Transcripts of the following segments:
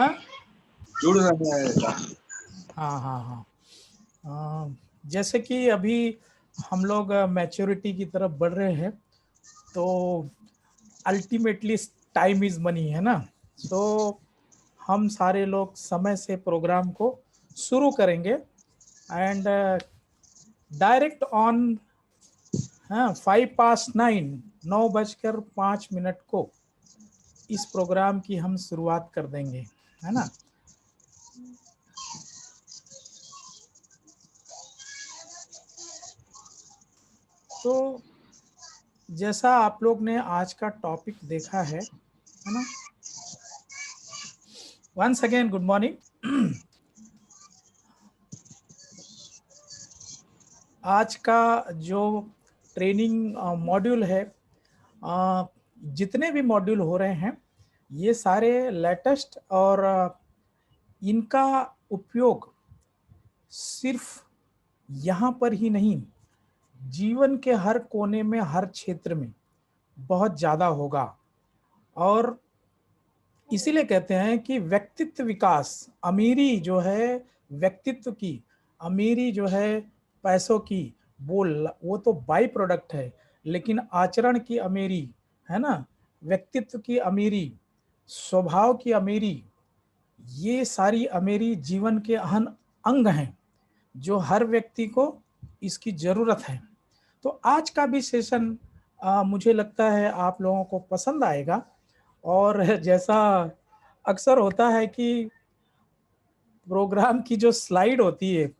हाँ जुड़ रहे हैं। हाँ हाँ हाँ। जैसे कि अभी हम लोग मैच्योरिटी की तरफ बढ़ रहे हैं, तो अल्टीमेटली टाइम इज मनी, है ना। सो हम सारे लोग समय से प्रोग्राम को शुरू करेंगे एंड डायरेक्ट ऑन, हाँ, 9:05, 9:05 को इस प्रोग्राम की हम शुरुआत कर देंगे, है ना। तो जैसा आप लोग ने आज का टॉपिक देखा है ना। Once again good morning. आज का जो ट्रेनिंग मॉड्यूल है, जितने भी मॉड्यूल हो रहे हैं ये सारे लेटेस्ट, और इनका उपयोग सिर्फ यहाँ पर ही नहीं, जीवन के हर कोने में, हर क्षेत्र में बहुत ज़्यादा होगा। और इसीलिए कहते हैं कि व्यक्तित्व विकास, अमीरी जो है व्यक्तित्व की, अमीरी जो है पैसों की, वो तो बाई प्रोडक्ट है, लेकिन आचरण की अमीरी, है ना, व्यक्तित्व की अमीरी, स्वभाव की अमीरी, ये सारी अमीरी जीवन के अहम अंग हैं जो हर व्यक्ति को इसकी ज़रूरत है। तो आज का भी सेशन मुझे लगता है आप लोगों को पसंद आएगा। और जैसा अक्सर होता है कि प्रोग्राम की जो स्लाइड होती है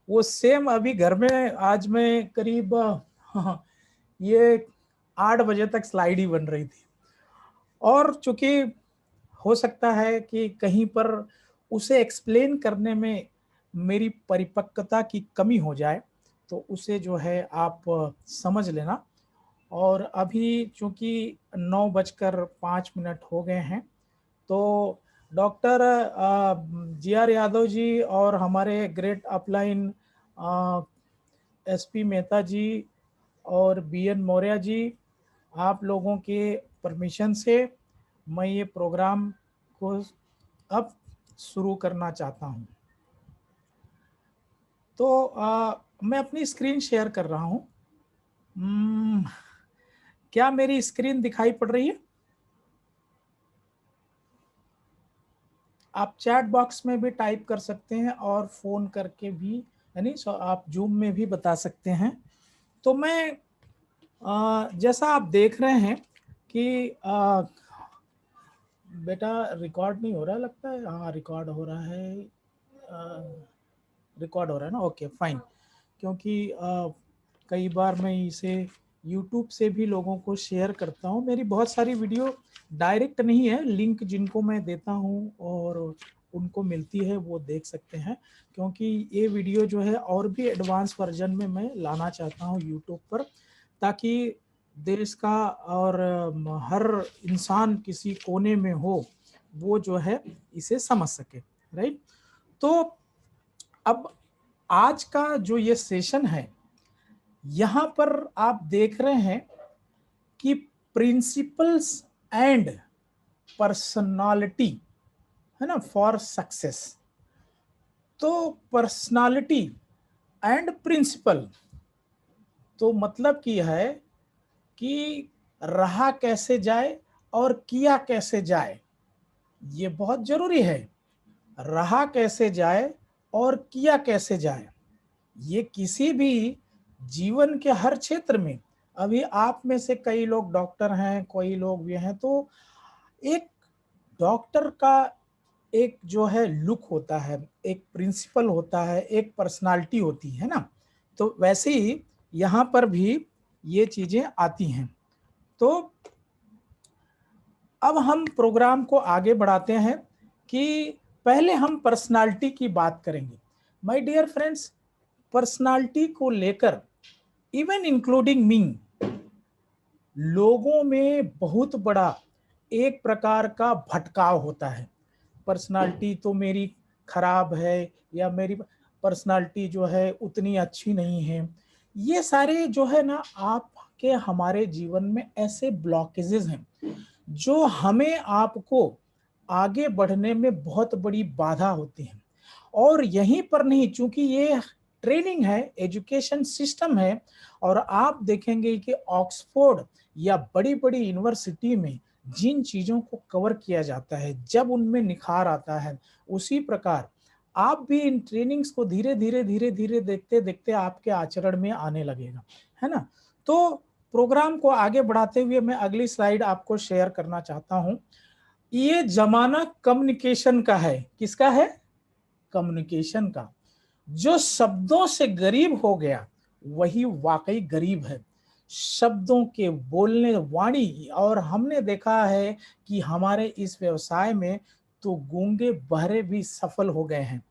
वो सेम अभी घर में आज मैं करीब ये 8 बजे तक स्लाइड ही बन रही थी, और चूंकि हो सकता है कि कहीं पर उसे एक्सप्लेन करने में मेरी परिपक्वता की कमी हो जाए, तो उसे जो है आप समझ लेना। और अभी चूंकि 9:05 हो गए हैं, तो डॉक्टर जी.आर. यादव जी और हमारे ग्रेट अपलाइन एसपी मेहता जी और बी.एन. मौर्य जी, आप लोगों के परमिशन से मैं ये प्रोग्राम को अब शुरू करना चाहता हूँ। तो मैं अपनी स्क्रीन शेयर कर रहा हूँ। क्या मेरी स्क्रीन दिखाई पड़ रही है? आप चैट बॉक्स में भी टाइप कर सकते हैं और फ़ोन करके भी, यानी आप जूम में भी बता सकते हैं। तो मैं जैसा आप देख रहे हैं कि बेटा रिकॉर्ड नहीं हो रहा लगता है। हाँ, रिकॉर्ड हो रहा है, रिकॉर्ड हो रहा है ना, ओके फाइन। क्योंकि कई बार मैं इसे यूट्यूब से भी लोगों को शेयर करता हूँ। मेरी बहुत सारी वीडियो डायरेक्ट नहीं है, लिंक जिनको मैं देता हूँ और उनको मिलती है वो देख सकते हैं, क्योंकि ये वीडियो जो है और भी एडवांस वर्जन में मैं लाना चाहता हूँ यूट्यूब पर, ताकि देश का और हर इंसान किसी कोने में हो वो जो है इसे समझ सके, राइट। तो अब आज का जो ये सेशन है, यहाँ पर आप देख रहे हैं कि प्रिंसिपल्स एंड पर्सनालिटी, है ना, फॉर सक्सेस। तो पर्सनालिटी एंड प्रिंसिपल, तो मतलब की है कि रहा कैसे जाए और किया कैसे जाए, ये बहुत जरूरी है। रहा कैसे जाए और किया कैसे जाए, ये किसी भी जीवन के हर क्षेत्र में। अभी आप में से कई लोग डॉक्टर हैं, कोई लोग ये हैं, तो एक डॉक्टर का एक जो है लुक होता है, एक प्रिंसिपल होता है, एक पर्सनालिटी होती है ना। तो वैसे ही यहाँ पर भी ये चीजें आती हैं। तो अब हम प्रोग्राम को आगे बढ़ाते हैं कि पहले हम पर्सनालिटी की बात करेंगे। माय डियर फ्रेंड्स, पर्सनालिटी को लेकर, इवन इंक्लूडिंग मी, लोगों में बहुत बड़ा एक प्रकार का भटकाव होता है। पर्सनालिटी तो मेरी खराब है, या मेरी पर्सनालिटी जो है उतनी अच्छी नहीं है। ये सारे जो है ना आपके हमारे जीवन में ऐसे ब्लॉकेजेस हैं जो हमें आपको आगे बढ़ने में बहुत बड़ी बाधा होती है। और यहीं पर नहीं, चूंकि ये ट्रेनिंग है, एजुकेशन सिस्टम है, और आप देखेंगे कि ऑक्सफोर्ड या बड़ी बड़ी यूनिवर्सिटी में जिन चीजों को कवर किया जाता है, जब उनमें निखार आता है, उसी प्रकार आप भी इन ट्रेनिंग्स को धीरे धीरे धीरे धीरे देखते देखते आपके आचरण में आने लगेगा, है ना। तो प्रोग्राम को आगे बढ़ाते हुए मैं अगली स्लाइड आपको शेयर करना चाहता हूं। ये जमाना कम्युनिकेशन का है। किसका है? कम्युनिकेशन का। जो शब्दों से गरीब हो गया वही वाकई गरीब है। शब्दों के बोलने वाणी, और हमने देखा है कि हमारे इस व्यवसाय में तो गूंगे बहरे भी सफल हो गए हैं।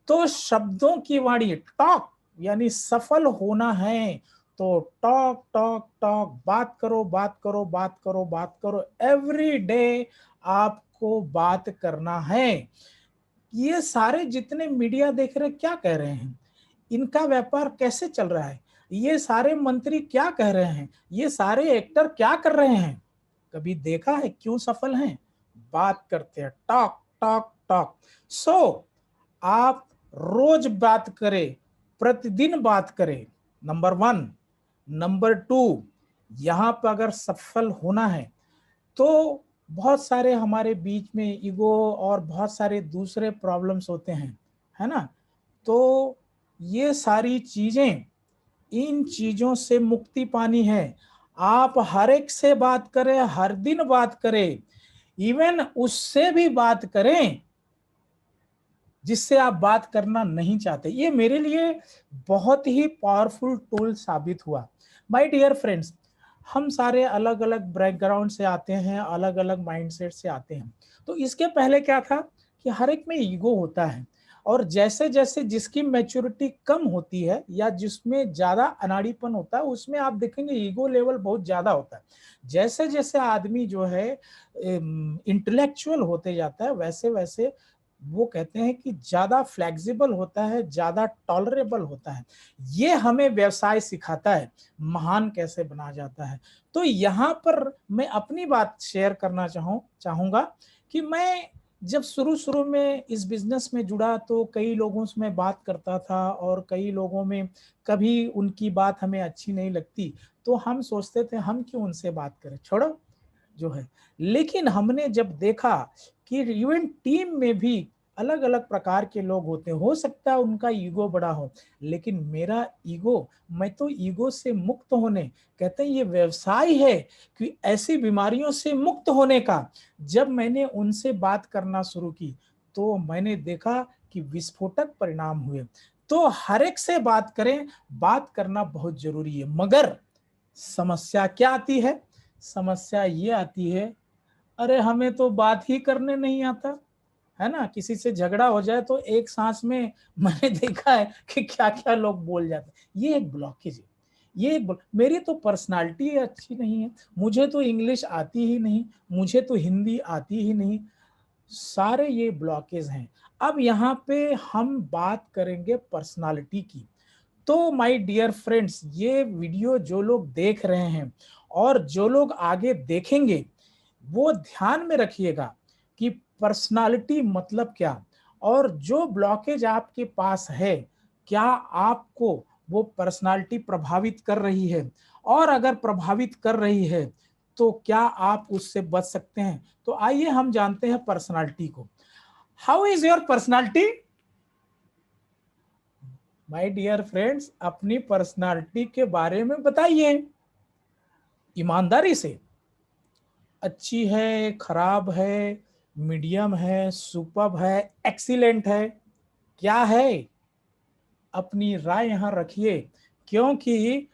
तो शब्दों की वाणी, टॉक, यानी सफल होना है तो टॉक टॉक टॉक, बात करो बात करो बात करो बात करो, एवरी डे आपको बात करना है। ये सारे जितने मीडिया देख रहे क्या कह रहे हैं, इनका व्यापार कैसे चल रहा है, ये सारे मंत्री क्या कह रहे हैं, ये सारे एक्टर क्या कर रहे हैं, कभी देखा है? क्यों सफल हैं? बात करते हैं, टॉक टॉक टॉक। सो आप रोज बात करें, प्रतिदिन बात करें, नंबर 1। नंबर 2, यहां पर अगर सफल होना है तो बहुत सारे हमारे बीच में ईगो और बहुत सारे दूसरे प्रॉब्लम्स होते हैं, है ना। तो ये सारी चीजें, इन चीजों से मुक्ति पानी है। आप हर एक से बात करें, हर दिन बात करें, इवन उससे भी बात करें जिससे आप बात करना नहीं चाहते। ये मेरे लिए बहुत ही पावरफुल टूल साबित हुआ। माय डियर फ्रेंड्स, हम सारे अलग अलग बैकग्राउंड से आते हैं, अलग अलग माइंडसेट से आते हैं। तो इसके पहले क्या था कि हर एक में ईगो होता है, और जैसे जैसे जिसकी मैच्योरिटी कम होती है या जिसमें ज्यादा अनाड़ीपन होता है, उसमें आप देखेंगे ईगो लेवल बहुत ज्यादा होता है। जैसे जैसे आदमी जो है इंटेलेक्चुअल होते जाता है, वैसे वैसे वो कहते हैं कि ज्यादा फ्लेक्सिबल होता है, ज्यादा टॉलरेबल होता है। ये हमें व्यवसाय सिखाता है, महान कैसे बना जाता है। तो यहाँ पर मैं अपनी बात शेयर करना चाहूंगा कि मैं जब शुरू शुरू में इस बिजनेस में जुड़ा तो कई लोगों से मैं बात करता था, और कई लोगों में कभी उनकी बात हमें अच्छी नहीं लगती, तो हम सोचते थे हम क्यों उनसे बात करें, छोड़ो जो है। लेकिन हमने जब देखा कि इवन टीम में भी अलग अलग प्रकार के लोग होते हैं, हो सकता है उनका ईगो बड़ा हो, लेकिन मेरा ईगो, मैं तो ईगो से मुक्त होने, कहते हैं ये व्यवसाय है कि ऐसी बीमारियों से मुक्त होने का, जब मैंने उनसे बात करना शुरू की तो मैंने देखा कि विस्फोटक परिणाम हुए। तो हर एक से बात करें, बात करना बहुत जरूरी है। मगर समस्या क्या आती है? समस्या ये आती है, अरे हमें तो बात ही करने नहीं आता, है ना। किसी से झगड़ा हो जाए तो एक सांस में मैंने देखा है कि क्या क्या लोग बोल जाते हैं। ये एक ब्लॉकेज है। मेरी तो पर्सनालिटी अच्छी नहीं है, मुझे तो इंग्लिश आती ही नहीं, मुझे तो हिंदी आती ही नहीं, सारे ये ब्लॉकेज हैं। अब यहाँ पे हम बात करेंगे पर्सनालिटी की। तो माय डियर फ्रेंड्स, ये वीडियो जो लोग देख रहे हैं और जो लोग आगे देखेंगे, वो ध्यान में रखिएगा कि पर्सनालिटी मतलब क्या, और जो ब्लॉकेज आपके पास है, क्या आपको वो पर्सनालिटी प्रभावित कर रही है, और अगर प्रभावित कर रही है तो क्या आप उससे बच सकते हैं। तो आइए हम जानते हैं पर्सनालिटी को। How is your personality? My dear friends, अपनी पर्सनालिटी के बारे में बताइए ईमानदारी से। अच्छी है, खराब है, मीडियम है, सुपर्ब है, एक्सीलेंट है, क्या है? अपनी राय यहां रखिए, क्योंकि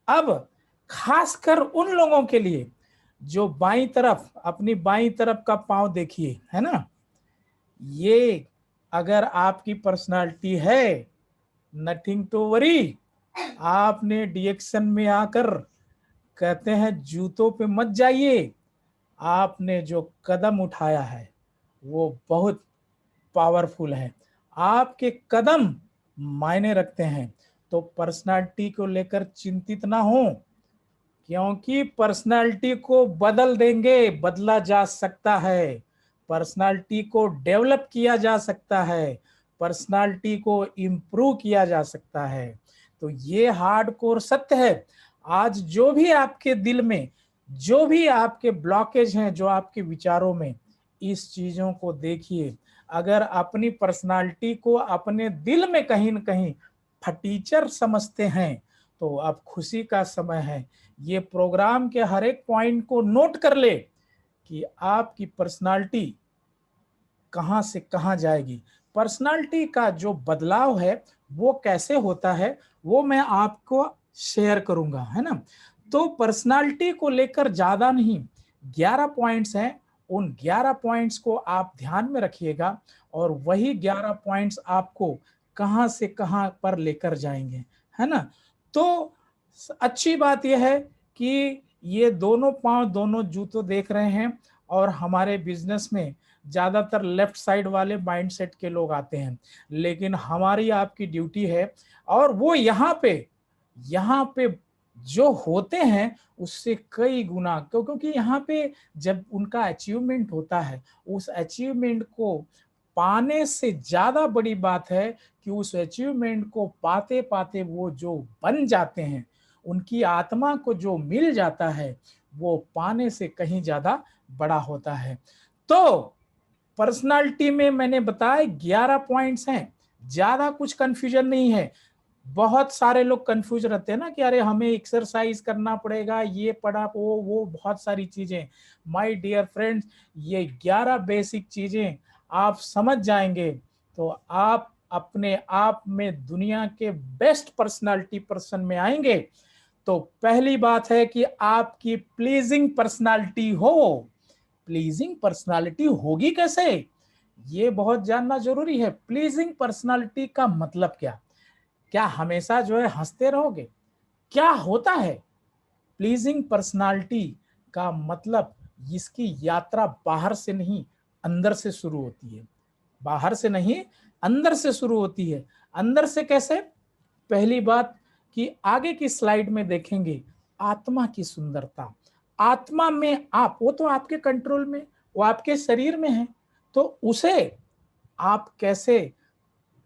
अब खासकर उन लोगों के लिए जो बाई तरफ, अपनी बाई तरफ का पांव देखिए, है ना। ये अगर आपकी पर्सनालिटी है, नथिंग टू वरी। आपने डिएक्शन में आकर, कहते हैं जूतों पे मत जाइए, आपने जो कदम उठाया है वो बहुत पावरफुल है। आपके कदम मायने रखते हैं। तो पर्सनालिटी को लेकर चिंतित ना हो, क्योंकि पर्सनालिटी को बदल देंगे, बदला जा सकता है। पर्सनालिटी को डेवलप किया जा सकता है, पर्सनालिटी को इम्प्रूव किया जा सकता है। तो ये हार्डकोर सत्य है। आज जो भी आपके दिल में, जो भी आपके ब्लॉकेज हैं, जो आपके विचारों में, इस चीजों को देखिए। अगर अपनी पर्सनालिटी को अपने दिल में कहीं न कहीं फटीचर समझते हैं तो अब खुशी का समय है। ये प्रोग्राम के हर एक पॉइंट को नोट कर ले कि आपकी पर्सनालिटी कहाँ से कहाँ जाएगी। पर्सनालिटी का जो बदलाव है वो कैसे होता है वो मैं आपको शेयर करूंगा, है ना। तो पर्सनालिटी को लेकर ज्यादा नहीं, 11 पॉइंट्स हैं। उन 11 पॉइंट्स को आप ध्यान में रखिएगा और वही 11 पॉइंट्स आपको कहाँ से कहाँ पर लेकर जाएंगे, है ना। तो अच्छी बात यह है कि ये दोनों पांव दोनों जूतों देख रहे हैं और हमारे बिजनेस में ज्यादातर लेफ्ट साइड वाले माइंडसेट के लोग आते हैं, लेकिन हमारी आपकी ड्यूटी है और वो यहाँ पे जो होते हैं उससे कई गुना, क्योंकि यहाँ पे जब उनका अचीवमेंट होता है, उस अचीवमेंट को पाने से ज्यादा बड़ी बात है कि उस अचीवमेंट को पाते पाते वो जो बन जाते हैं, उनकी आत्मा को जो मिल जाता है, वो पाने से कहीं ज्यादा बड़ा होता है। तो पर्सनालिटी में मैंने बताया 11 पॉइंट्स हैं, ज्यादा कुछ कंफ्यूजन नहीं है। बहुत सारे लोग कंफ्यूज रहते हैं ना कि अरे हमें एक्सरसाइज करना पड़ेगा, ये पढ़ा वो बहुत सारी चीजें। माय डियर फ्रेंड्स, ये 11 बेसिक चीजें आप समझ जाएंगे तो आप अपने आप में दुनिया के बेस्ट पर्सनालिटी पर्सन में आएंगे। तो पहली बात है कि आपकी प्लीजिंग पर्सनालिटी हो। प्लीजिंग पर्सनालिटी होगी कैसे, ये बहुत जानना जरूरी है। प्लीजिंग पर्सनालिटी का मतलब क्या हमेशा जो है हंसते रहोगे, क्या होता है। प्लीजिंग पर्सनालिटी का मतलब इसकी यात्रा बाहर से नहीं अंदर से शुरू होती है। बाहर से नहीं अंदर से शुरू होती है। अंदर से कैसे? पहली बात कि आगे की स्लाइड में देखेंगे, आत्मा की सुंदरता। आत्मा में आप, वो तो आपके कंट्रोल में, वो आपके शरीर में है, तो उसे आप कैसे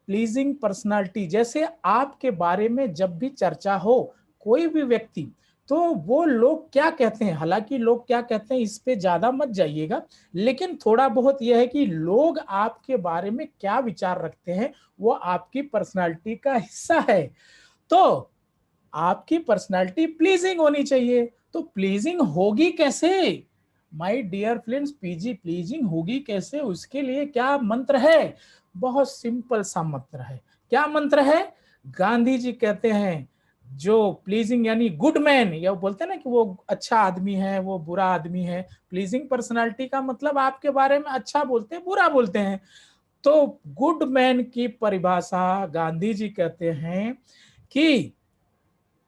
प्लीजिंग पर्सनालिटी, जैसे आपके बारे में जब भी चर्चा हो कोई भी व्यक्ति, तो वो लोग क्या कहते हैं, हालांकि लोग क्या कहते हैं इस पे ज्यादा मत जाइएगा, लेकिन थोड़ा बहुत यह है कि लोग आपके बारे में क्या विचार रखते हैं वो आपकी पर्सनालिटी का हिस्सा है। तो आपकी पर्सनालिटी प्लीजिंग होनी चाहिए। तो प्लीजिंग होगी कैसे माय डियर फ्रेंड्स, पीजी प्लीजिंग होगी कैसे, उसके लिए क्या मंत्र है? बहुत सिंपल सा मंत्र है। क्या मंत्र है? गांधी जी कहते हैं जो प्लीजिंग यानी गुड मैन, या बोलते हैं ना कि वो अच्छा आदमी है, वो बुरा आदमी है। प्लीजिंग पर्सनालिटी का मतलब आपके बारे में अच्छा बोलते हैं, बुरा बोलते हैं। तो गुड मैन की परिभाषा गांधी जी कहते हैं कि,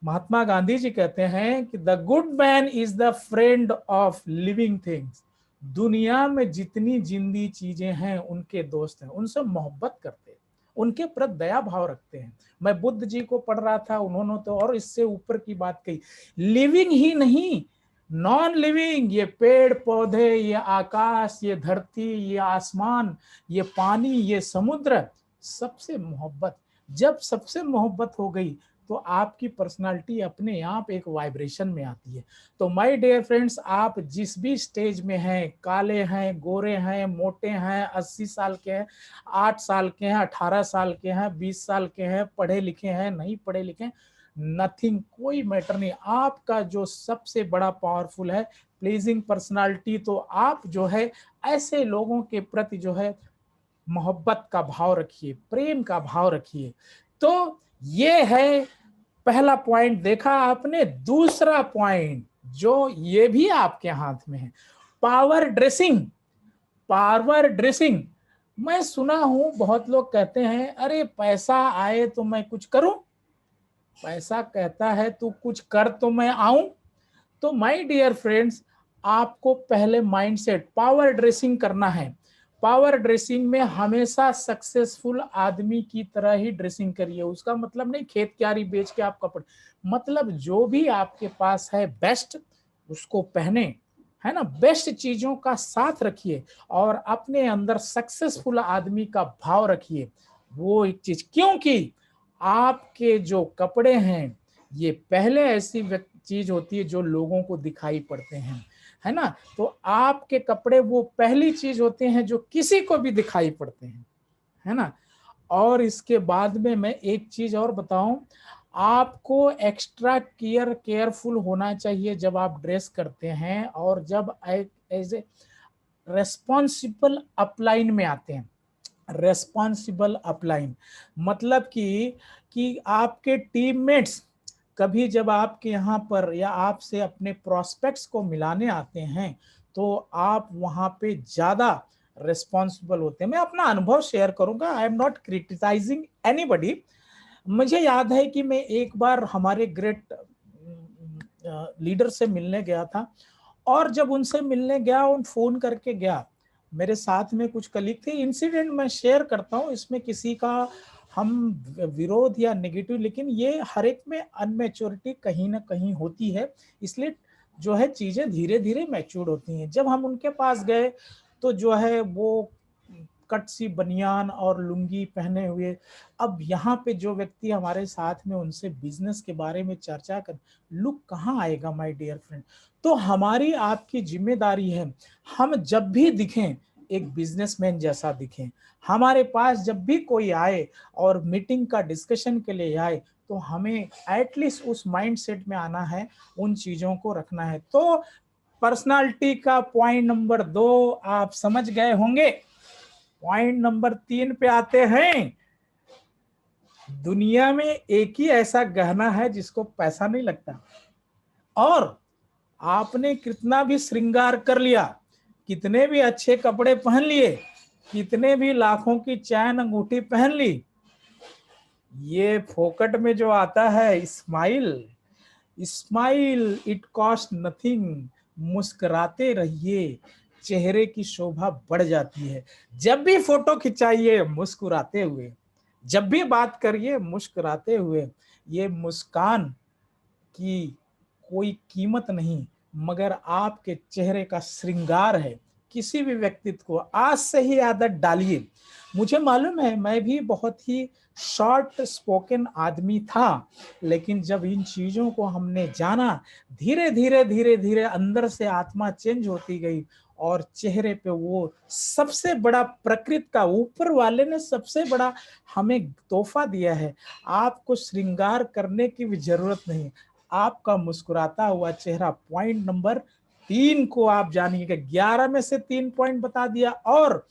महात्मा गांधी जी कहते हैं कि the good man is the friend of living things. दुनिया में जितनी जिंदी चीजें हैं उनके दोस्त हैं, उनसे मोहब्बत करते हैं, उनके प्रति दया भाव रखते हैं। मैं बुद्ध जी को पढ़ रहा था, उन्होंने तो और इससे ऊपर की बात कही। लिविंग ही नहीं, नॉन लिविंग, ये पेड़ पौधे, ये आकाश, ये धरती, ये आसमान, ये पानी, ये समुद्र, सबसे मोहब्बत। जब सबसे मोहब्बत हो गई तो आपकी पर्सनालिटी अपने आप एक वाइब्रेशन में आती है। तो माय डियर फ्रेंड्स, आप जिस भी स्टेज में हैं, काले हैं, गोरे हैं, मोटे हैं, 80 साल के हैं, 8 साल के हैं, 18 साल के हैं, 20 साल के हैं, पढ़े लिखे हैं, नहीं पढ़े लिखे, नथिंग, कोई मैटर नहीं। आपका जो सबसे बड़ा पावरफुल है प्लीजिंग पर्सनालिटी। तो आप जो है ऐसे लोगों के प्रति जो है मोहब्बत का भाव रखिए, प्रेम का भाव रखिए। तो ये है पहला पॉइंट, देखा आपने। दूसरा पॉइंट जो ये भी आपके हाथ में है, पावर ड्रेसिंग। पावर ड्रेसिंग, मैं सुना हूं बहुत लोग कहते हैं अरे पैसा आए तो मैं कुछ करूं, पैसा कहता है तू कुछ कर तो मैं आऊं। तो माय डियर फ्रेंड्स, आपको पहले माइंडसेट पावर ड्रेसिंग करना है। पावर ड्रेसिंग में हमेशा सक्सेसफुल आदमी की तरह ही ड्रेसिंग करिए। उसका मतलब नहीं खेत क्यारी बेच के आप कपड़े, मतलब जो भी आपके पास है बेस्ट उसको पहने, है ना, बेस्ट चीजों का साथ रखिए और अपने अंदर सक्सेसफुल आदमी का भाव रखिए। वो एक चीज, क्योंकि आपके जो कपड़े हैं ये पहले ऐसी चीज होती है जो लोगों को दिखाई पड़ते हैं, है ना। तो आपके कपड़े वो पहली चीज होते हैं जो किसी को भी दिखाई पड़ते हैं, है ना। और इसके बाद में मैं एक चीज और बताऊं, आपको एक्स्ट्रा केयरफुल होना चाहिए जब आप ड्रेस करते हैं और जब एज ए रेस्पॉन्सिबल अपलाइन में आते हैं। रेस्पॉन्सिबल अपलाइन मतलब कि आपके टीममेट्स कभी जब आपके यहाँ पर या आपसे अपने प्रोस्पेक्ट्स को मिलाने आते हैं तो आप वहां पे ज्यादा रेस्पॉन्सिबल होते हैं। मैं अपना अनुभव शेयर करूंगा, I am not criticising anybody. मुझे याद है कि मैं एक बार हमारे ग्रेट लीडर से मिलने गया था और जब उनसे मिलने गया, उन फोन करके गया, मेरे साथ में कुछ कलीग थे। इंसिडेंट मैं शेयर करता हूँ, इसमें किसी का हम विरोध या नेगेटिव, लेकिन ये हर एक में अनमेच्योरिटी कहीं ना कहीं होती है, इसलिए जो है चीजें धीरे धीरे मैच्योर होती हैं। जब हम उनके पास गए तो जो है वो कट सी बनियान और लुंगी पहने हुए, अब यहाँ पे जो व्यक्ति हमारे साथ में उनसे बिजनेस के बारे में चर्चा कर, लुक कहाँ आएगा माय डियर फ्रेंड। तो हमारी आपकी जिम्मेदारी है, हम जब भी दिखें एक बिजनेसमैन जैसा दिखें। हमारे पास जब भी कोई आए और मीटिंग का डिस्कशन के लिए आए तो हमें एटलीस्ट उस माइंडसेट में आना है, उन चीजों को रखना है। तो पर्सनालिटी का पॉइंट नंबर 2 आप समझ गए होंगे। पॉइंट नंबर 3 पे आते हैं। दुनिया में एक ही ऐसा गहना है जिसको पैसा नहीं लगता, और आपने कितना भी श्रृंगार कर लिया, कितने भी अच्छे कपड़े पहन लिए, कितने भी लाखों की चैन अंगूठी पहन ली, ये फोकट में जो आता है smile, smile it cost nothing. मुस्कुराते रहिए, चेहरे की शोभा बढ़ जाती है। जब भी फोटो खिंचाइए मुस्कुराते हुए, जब भी बात करिए मुस्कुराते हुए। ये मुस्कान की कोई कीमत नहीं, मगर आपके चेहरे का श्रृंगार है। किसी भी व्यक्तित्व को आज से ही आदत डालिए। मुझे मालूम है मैं भी बहुत ही शॉर्ट स्पोकन आदमी था, लेकिन जब इन चीजों को हमने जाना, धीरे धीरे धीरे धीरे अंदर से आत्मा चेंज होती गई और चेहरे पे वो सबसे बड़ा प्रकृति का, ऊपर वाले ने सबसे बड़ा हमें तोहफा दिया है। आपको श्रृंगार करने की भी जरूरत नहीं, आपका मुस्कुराता हुआ चेहरा। पॉइंट नंबर 3 को आप जानिएगा। 11 में से 3 पॉइंट बता दिया। और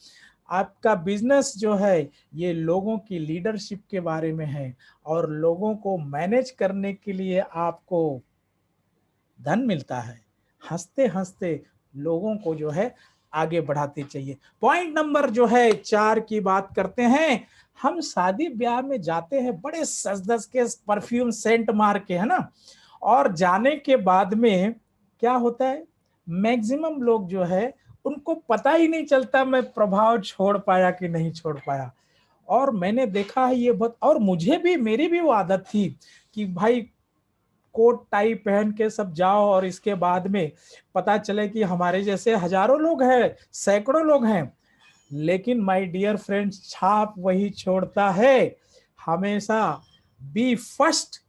आपका बिजनेस जो है ये लोगों की लीडरशिप के बारे में है, और लोगों को मैनेज करने के लिए आपको धन मिलता है। हंसते हंसते लोगों को जो है आगे बढ़ाते चाहिए। पॉइंट नंबर जो है 4 की बात करते हैं। हम शादी ब्याह में जाते हैं बड़े सज धज के, परफ्यूम सेंट मार के, है ना, और जाने के बाद में क्या होता है, मैक्सिमम लोग जो है उनको पता ही नहीं चलता मैं प्रभाव छोड़ पाया कि नहीं छोड़ पाया। और मैंने देखा है ये बहुत, और मुझे भी, मेरी भी वो आदत थी कि भाई कोट टाई पहन के सब जाओ और इसके बाद में पता चले कि हमारे जैसे हजारों लोग हैं, सैकड़ों लोग हैं, लेकिन माय डियर फ्रेंड्स छाप वही छोड़ता है। हमेशा be first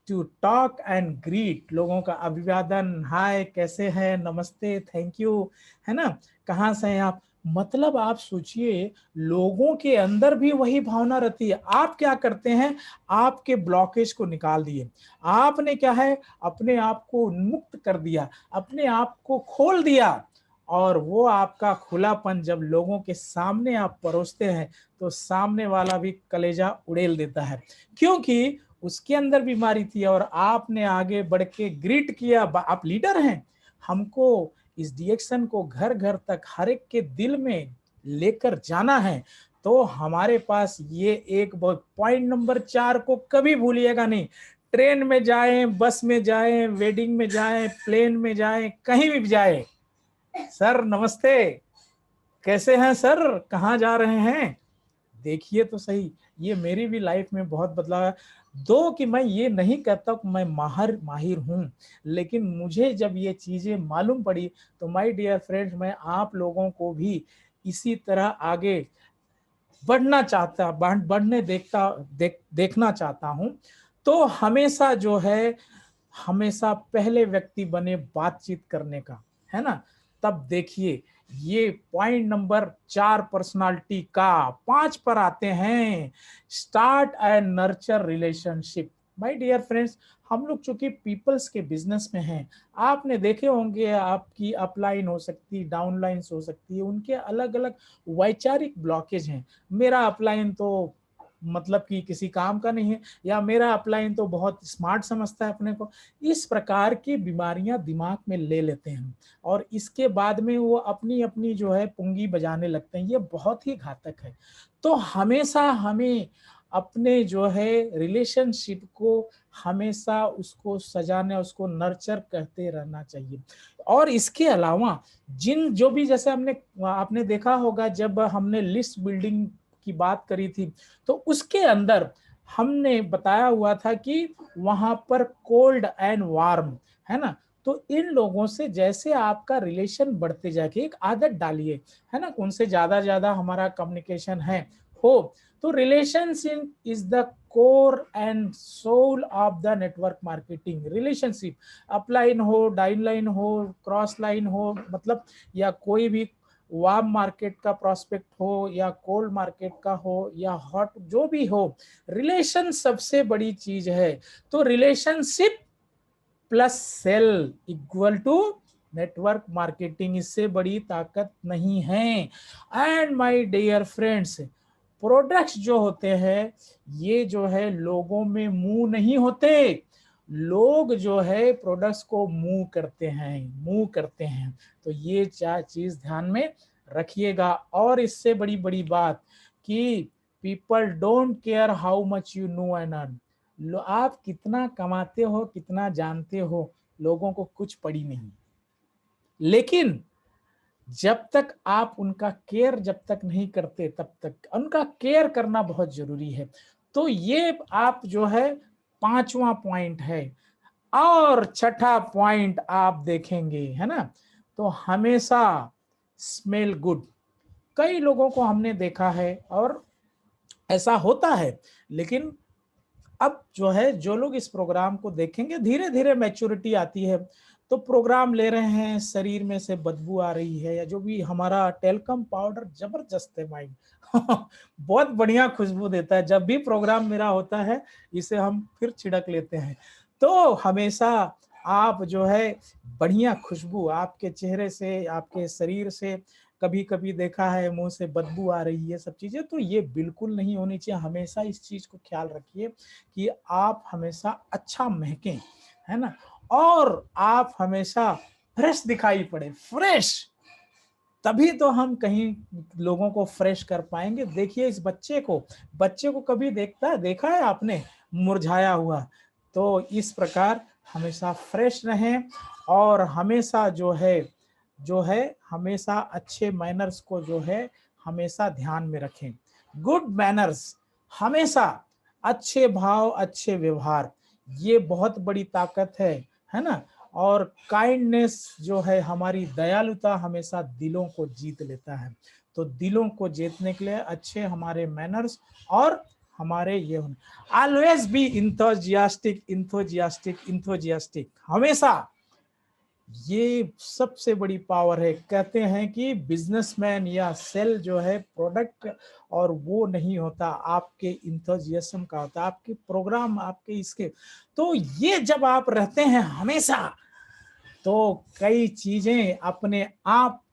to talk and greet, लोगों का अभिवादन, हाय कैसे हैं, नमस्ते, थैंक यू, है ना, कहाँ से हैं आप। मतलब आप सोचिए लोगों के अंदर भी वही भावना रहती है। आप क्या करते हैं, आपके ब्लॉकेज को निकाल दिए, आपने क्या है अपने आप को उन्मुक्त कर दिया, अपने आप को खोल दिया, और वो आपका खुलापन जब लोगों के सामने आप परोसते हैं तो सामने वाला भी कलेजा उड़ेल देता है, क्योंकि उसके अंदर बीमारी थी और आपने आगे बढ़ के ग्रीट किया। आप लीडर हैं, हमको इस डायरेक्शन को घर घर तक हर एक के दिल में लेकर जाना है। तो हमारे पास ये एक बहुत, पॉइंट नंबर 4 को कभी भूलिएगा नहीं। ट्रेन में जाएं, बस में जाएं, वेडिंग में जाएं, प्लेन में जाएं, कहीं भी जाएं, सर नमस्ते, कैसे हैं सर, कहाँ जा रहे हैं, देखिए तो सही, ये मेरी भी लाइफ में बहुत बदलाव है। दो कि मैं ये नहीं कहता कि मैं माहिर हूँ, लेकिन मुझे जब ये चीज़ें मालूम पड़ी तो माय डियर फ्रेंड्स, मैं आप लोगों को भी इसी तरह आगे बढ़ना चाहता बढ़ने देखना चाहता हूं। तो हमेशा जो है, हमेशा पहले व्यक्ति बने बातचीत करने का, है ना। तब देखिए, ये पॉइंट नंबर 4 पर्सनालिटी का 5 पर आते हैं, start and nurture relationship. My dear friends, हम लोग चूंकि पीपल्स के बिजनेस में हैं, आपने देखे होंगे आपकी अपलाइन हो सकती है, डाउनलाइन हो सकती है, उनके अलग अलग वैचारिक ब्लॉकेज हैं। मेरा अपलाइन तो मतलब कि किसी काम का नहीं है, या मेरा अपलाइन तो बहुत स्मार्ट समझता है अपने को। इस प्रकार की बीमारियां दिमाग में ले लेते हैं और इसके बाद में वो अपनी अपनी जो है पुंगी बजाने लगते हैं। ये बहुत ही घातक है। तो हमेशा हमें अपने जो है रिलेशनशिप को हमेशा उसको सजाने, उसको नर्चर करते रहना चाहिए। और इसके अलावा जिन जो भी, जैसे आपने देखा होगा जब हमने लिस्ट बिल्डिंग की बात करी थी, तो उसके अंदर हमने बताया हुआ था कि वहां पर कोल्ड एंड वार्म, है ना। तो इन लोगों से जैसे आपका रिलेशन बढ़ते जाके एक आदत डालिए, है ना, उनसे ज्यादा हमारा कम्युनिकेशन है हो, तो relationship is the core and soul of the network marketing. Relationship upline हो, डाउनलाइन हो, क्रॉस लाइन हो, मतलब या कोई भी वार्म मार्केट का प्रोस्पेक्ट हो या कोल्ड मार्केट का हो या हॉट जो भी हो, रिलेशन सबसे बड़ी चीज है। तो relationship plus sale equal to network marketing, इससे बड़ी ताकत नहीं है। And my dear friends, products जो होते हैं, ये जो है लोगों में मुंह नहीं होते, लोग जो है प्रोडक्ट्स को मुंह करते हैं। तो ये चार चीज ध्यान में रखिएगा। और इससे बड़ी बड़ी बात कि people don't care how much you know and earn. आप कितना कमाते हो, कितना जानते हो, लोगों को कुछ पड़ी नहीं। लेकिन जब तक आप उनका केयर जब तक नहीं करते, तब तक उनका केयर करना बहुत जरूरी है। तो ये आप जो है 5वां पॉइंट है। और छठा पॉइंट आप देखेंगे, है ना, तो हमेशा स्मेल गुड। कई लोगों को हमने देखा है और ऐसा होता है, लेकिन अब जो है जो लोग इस प्रोग्राम को देखेंगे, धीरे धीरे मैच्योरिटी आती है। तो प्रोग्राम ले रहे हैं, शरीर में से बदबू आ रही है, या जो भी, हमारा टेल्कम पाउडर जबरदस्त है भाई बहुत बढ़िया खुशबू देता है। जब भी प्रोग्राम मेरा होता है, इसे हम फिर छिड़क लेते हैं। तो हमेशा आप जो है बढ़िया खुशबू आपके चेहरे से, आपके शरीर से, कभी कभी देखा है मुंह से बदबू आ रही है, सब चीजें, तो ये बिल्कुल नहीं होनी चाहिए। हमेशा इस चीज को ख्याल रखिए कि आप हमेशा अच्छा महकें, है ना, और आप हमेशा फ्रेश दिखाई पड़े, फ्रेश। तभी तो हम कहीं लोगों को फ्रेश कर पाएंगे। देखिए इस बच्चे को कभी देखा है आपने मुरझाया हुआ? तो इस प्रकार हमेशा फ्रेश रहें और हमेशा जो है हमेशा अच्छे मैनर्स को जो है हमेशा ध्यान में रखें। गुड मैनर्स, हमेशा अच्छे भाव, अच्छे व्यवहार, ये बहुत बड़ी ताकत है ना। और काइंडनेस जो है, हमारी दयालुता हमेशा दिलों को जीत लेता है। तो दिलों को जीतने के लिए अच्छे हमारे मैनर्स और हमारे ये ऑलवेज बी इंथोजियास्टिक, हमेशा। ये सबसे बड़ी पावर है। कहते हैं कि बिजनेसमैन या सेल जो है प्रोडक्ट और वो नहीं होता, आपके इंथुजियाज्म का होता, आपके प्रोग्राम, आपके इसके। तो ये जब आप रहते हैं हमेशा, तो कई चीजें अपने आप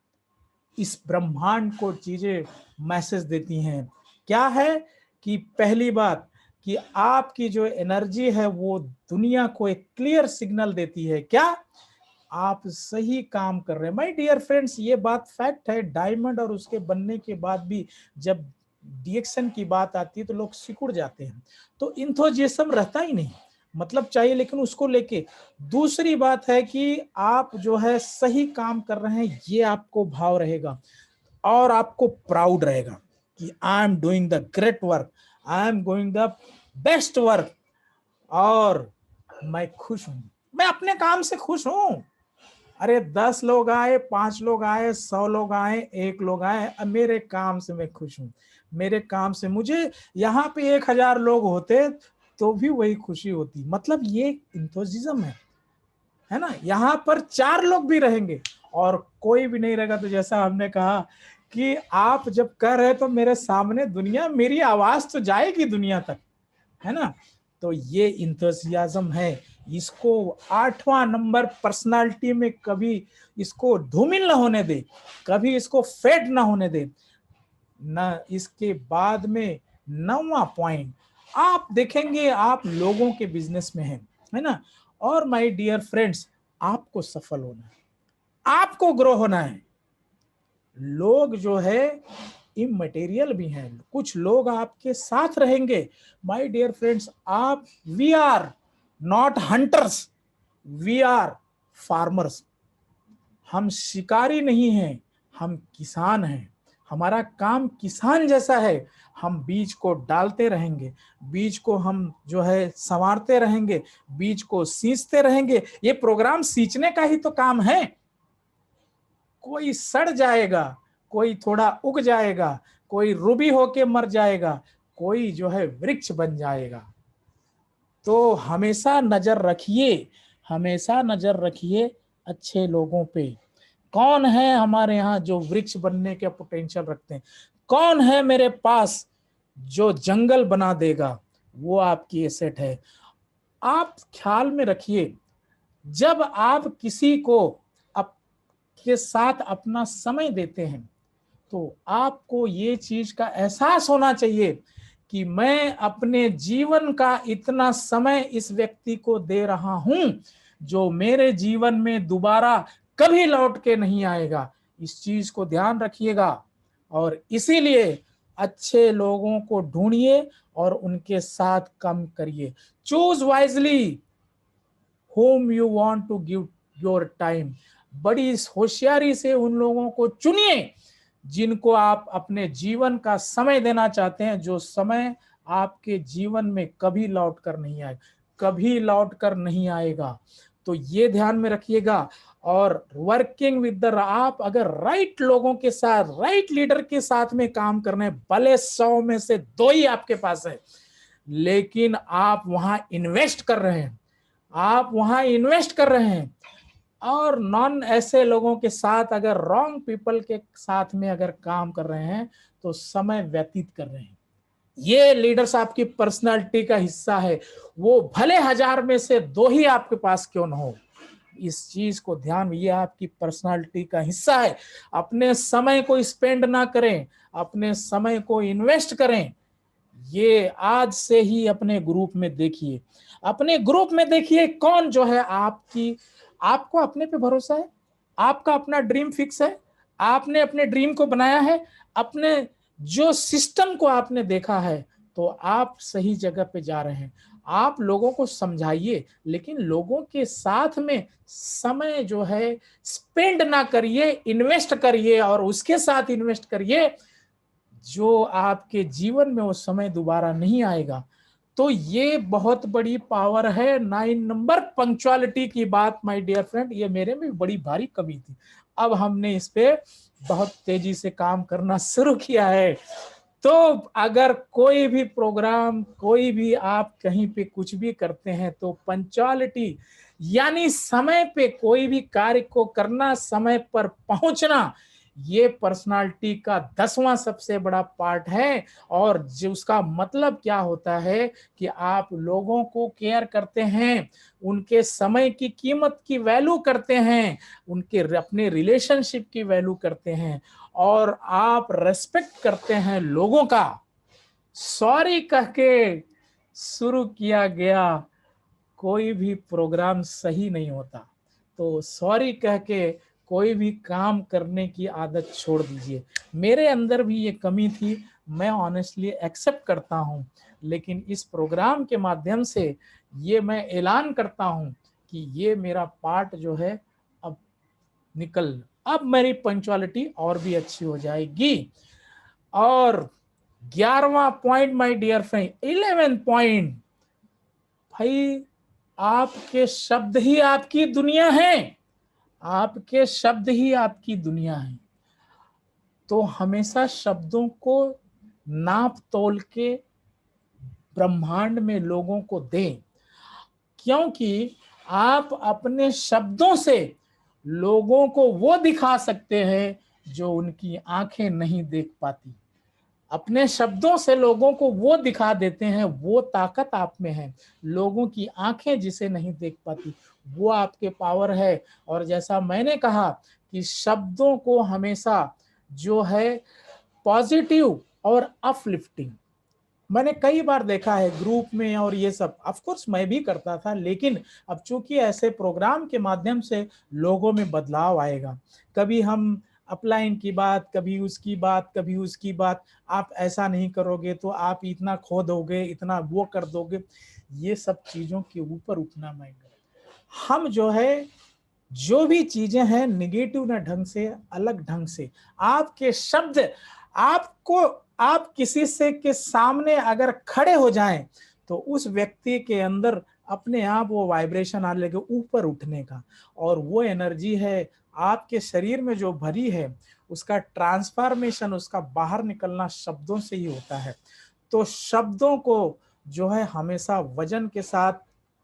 इस ब्रह्मांड को चीजें मैसेज देती हैं। क्या है कि पहली बात कि आपकी जो एनर्जी है वो दुनिया को एक क्लियर सिग्नल देती है, क्या आप सही काम कर रहे हैं। माय डियर फ्रेंड्स, ये बात फैक्ट है। डायमंड और उसके बनने के बाद भी जब डिएक्शन की बात आती है तो लोग सिकुड़ जाते हैं। तो इंथुजियाज्म रहता ही नहीं, मतलब चाहिए लेकिन उसको लेके। दूसरी बात है कि आप जो है सही काम कर रहे हैं, ये आपको भाव रहेगा और आपको प्राउड रहेगा कि I am doing the great work, I am going the best work, और मैं खुश हूं, मैं अपने काम से खुश हूं। अरे 10 लोग आए, 5 लोग आए, 100 लोग आए, 1 लोग आए, अब मेरे काम से मैं खुश हूं। मेरे काम से, मुझे यहाँ पे 1000 लोग होते तो भी वही खुशी होती। मतलब ये इंथुसिज्म है ना। यहाँ पर 4 लोग भी रहेंगे और कोई भी नहीं रहेगा, तो जैसा हमने कहा कि आप जब कह रहे तो मेरे सामने दुनिया, मेरी आवाज तो जाएगी दुनिया तक, है ना। तो ये इंथुसियाज्म है, इसको 8वां नंबर पर्सनालिटी में कभी इसको धूमिल ना होने दे, कभी इसको फेड ना होने दे ना। इसके बाद में 9वां पॉइंट, आप देखेंगे आप लोगों के बिजनेस में है ना। और माय डियर फ्रेंड्स, आपको सफल होना है, आपको ग्रो होना है। लोग जो है इमटेरियल भी हैं, कुछ लोग आपके साथ रहेंगे। माय डियर फ्रेंड्स, आप, we are not hunters, we are farmers. हम शिकारी नहीं हैं, हम किसान हैं। हमारा काम किसान जैसा है, हम बीज को डालते रहेंगे, बीज को हम जो है संवारते रहेंगे, बीज को सींचते रहेंगे। ये प्रोग्राम सींचने का ही तो काम है। कोई सड़ जाएगा, कोई थोड़ा उग जाएगा, कोई रूबी होके मर जाएगा, कोई जो है वृक्ष बन जाएगा। तो हमेशा नजर रखिए, हमेशा नजर रखिए अच्छे लोगों पे। कौन है हमारे यहाँ जो वृक्ष बनने के पोटेंशियल रखते हैं, कौन है मेरे पास जो जंगल बना देगा, वो आपकी एसेट है। आप ख्याल में रखिए, जब आप किसी को के साथ अपना समय देते हैं तो आपको ये चीज का एहसास होना चाहिए कि मैं अपने जीवन का इतना समय इस व्यक्ति को दे रहा हूं जो मेरे जीवन में दोबारा कभी लौट के नहीं आएगा। इस चीज को ध्यान रखिएगा और इसीलिए अच्छे लोगों को ढूंढिए और उनके साथ कम करिए। Choose wisely whom you want to give your time। बड़ी होशियारी से उन लोगों को चुनिए जिनको आप अपने जीवन का समय देना चाहते हैं, जो समय आपके जीवन में कभी लौट कर नहीं आएगा, कभी लौट कर नहीं आएगा। तो ये ध्यान में रखिएगा। और वर्किंग विद द, आप अगर राइट लोगों के साथ, राइट लीडर के साथ में काम करने, भले 100 में से 2 ही आपके पास है, लेकिन आप वहां इन्वेस्ट कर रहे हैं, आप वहां इन्वेस्ट कर रहे हैं। और नॉन ऐसे लोगों के साथ, अगर रॉन्ग पीपल के साथ में अगर काम कर रहे हैं तो समय व्यतीत कर रहे हैं। ये लीडर्स आपकी पर्सनालिटी का हिस्सा है, वो भले 1000 में से 2 ही आपके पास क्यों ना हो। इस चीज को ध्यान, ये आपकी पर्सनालिटी का हिस्सा है। अपने समय को स्पेंड ना करें, अपने समय को इन्वेस्ट करें। ये आज से ही अपने ग्रुप में देखिए, अपने ग्रुप में देखिए कौन जो है आपकी, आपको अपने पे भरोसा है, आपका अपना ड्रीम फिक्स है, आपने अपने ड्रीम को बनाया है, अपने जो सिस्टम को आपने देखा है, तो आप सही जगह पे जा रहे हैं। आप लोगों को समझाइए, लेकिन लोगों के साथ में समय जो है स्पेंड ना करिए, इन्वेस्ट करिए और उसके साथ इन्वेस्ट करिए जो आपके जीवन में वो समय दोबारा नहीं आएगा। तो ये बहुत बड़ी पावर है। 9 नंबर पंक्चुअलिटी की बात माय डियर फ्रेंड, ये मेरे में बड़ी भारी कमी थी। अब हमने इस पे बहुत तेजी से काम करना शुरू किया है। तो अगर कोई भी प्रोग्राम, कोई भी आप कहीं पे कुछ भी करते हैं तो पंक्चुअलिटी यानी समय पे कोई भी कार्य को करना, समय पर पहुंचना, ये पर्सनालिटी का 10वां सबसे बड़ा पार्ट है। और जो उसका मतलब क्या होता है कि आप लोगों को केयर करते हैं, उनके समय की कीमत की वैल्यू करते हैं, उनके अपने रिलेशनशिप की वैल्यू करते हैं और आप रेस्पेक्ट करते हैं लोगों का। सॉरी कह के शुरू किया गया कोई भी प्रोग्राम सही नहीं होता। तो सॉरी कह के कोई भी काम करने की आदत छोड़ दीजिए। मेरे अंदर भी ये कमी थी, मैं ऑनेस्टली एक्सेप्ट करता हूँ, लेकिन इस प्रोग्राम के माध्यम से ये मैं ऐलान करता हूँ कि ये मेरा पार्ट जो है अब अब मेरी पंक्चुअलिटी और भी अच्छी हो जाएगी। और 11वां point my dear friend, 11 point, भाई आपके शब्द ही आपकी दुनिया है, आपके शब्द ही आपकी दुनिया है। तो हमेशा शब्दों को नाप तोल के ब्रह्मांड में लोगों को दें, क्योंकि आप अपने शब्दों से लोगों को वो दिखा सकते हैं जो उनकी आंखें नहीं देख पाती। अपने शब्दों से लोगों को वो दिखा देते हैं, वो ताकत आप में है, लोगों की आंखें जिसे नहीं देख पाती, वो आपके पावर है। और जैसा मैंने कहा कि शब्दों को हमेशा जो है पॉजिटिव और अपलिफ्टिंग, मैंने कई बार देखा है ग्रुप में और ये सब, ऑफ कोर्स मैं भी करता था, लेकिन अब चूंकि ऐसे प्रोग्राम के माध्यम से लोगों में बदलाव आएगा, कभी हम अपलाइन की बात, कभी उसकी बात, कभी उसकी बात, आप ऐसा नहीं करोगे तो आप इतना खो दोगे, इतना वो कर दोगे, ये सब चीजों के ऊपर उठना माइंड। हम जो है जो भी चीजें हैं निगेटिव ना ढंग से, अलग ढंग से आपके शब्द, आपको, आप किसी से के सामने अगर खड़े हो जाएं तो उस व्यक्ति के अंदर अपने आप वो वाइब्रेशन आने लगे ऊपर उठने का, और वो एनर्जी है आपके शरीर में जो भरी है, उसका ट्रांसफॉर्मेशन, उसका बाहर निकलना शब्दों से ही होता है। तो शब्दों को जो है हमेशा वजन के साथ,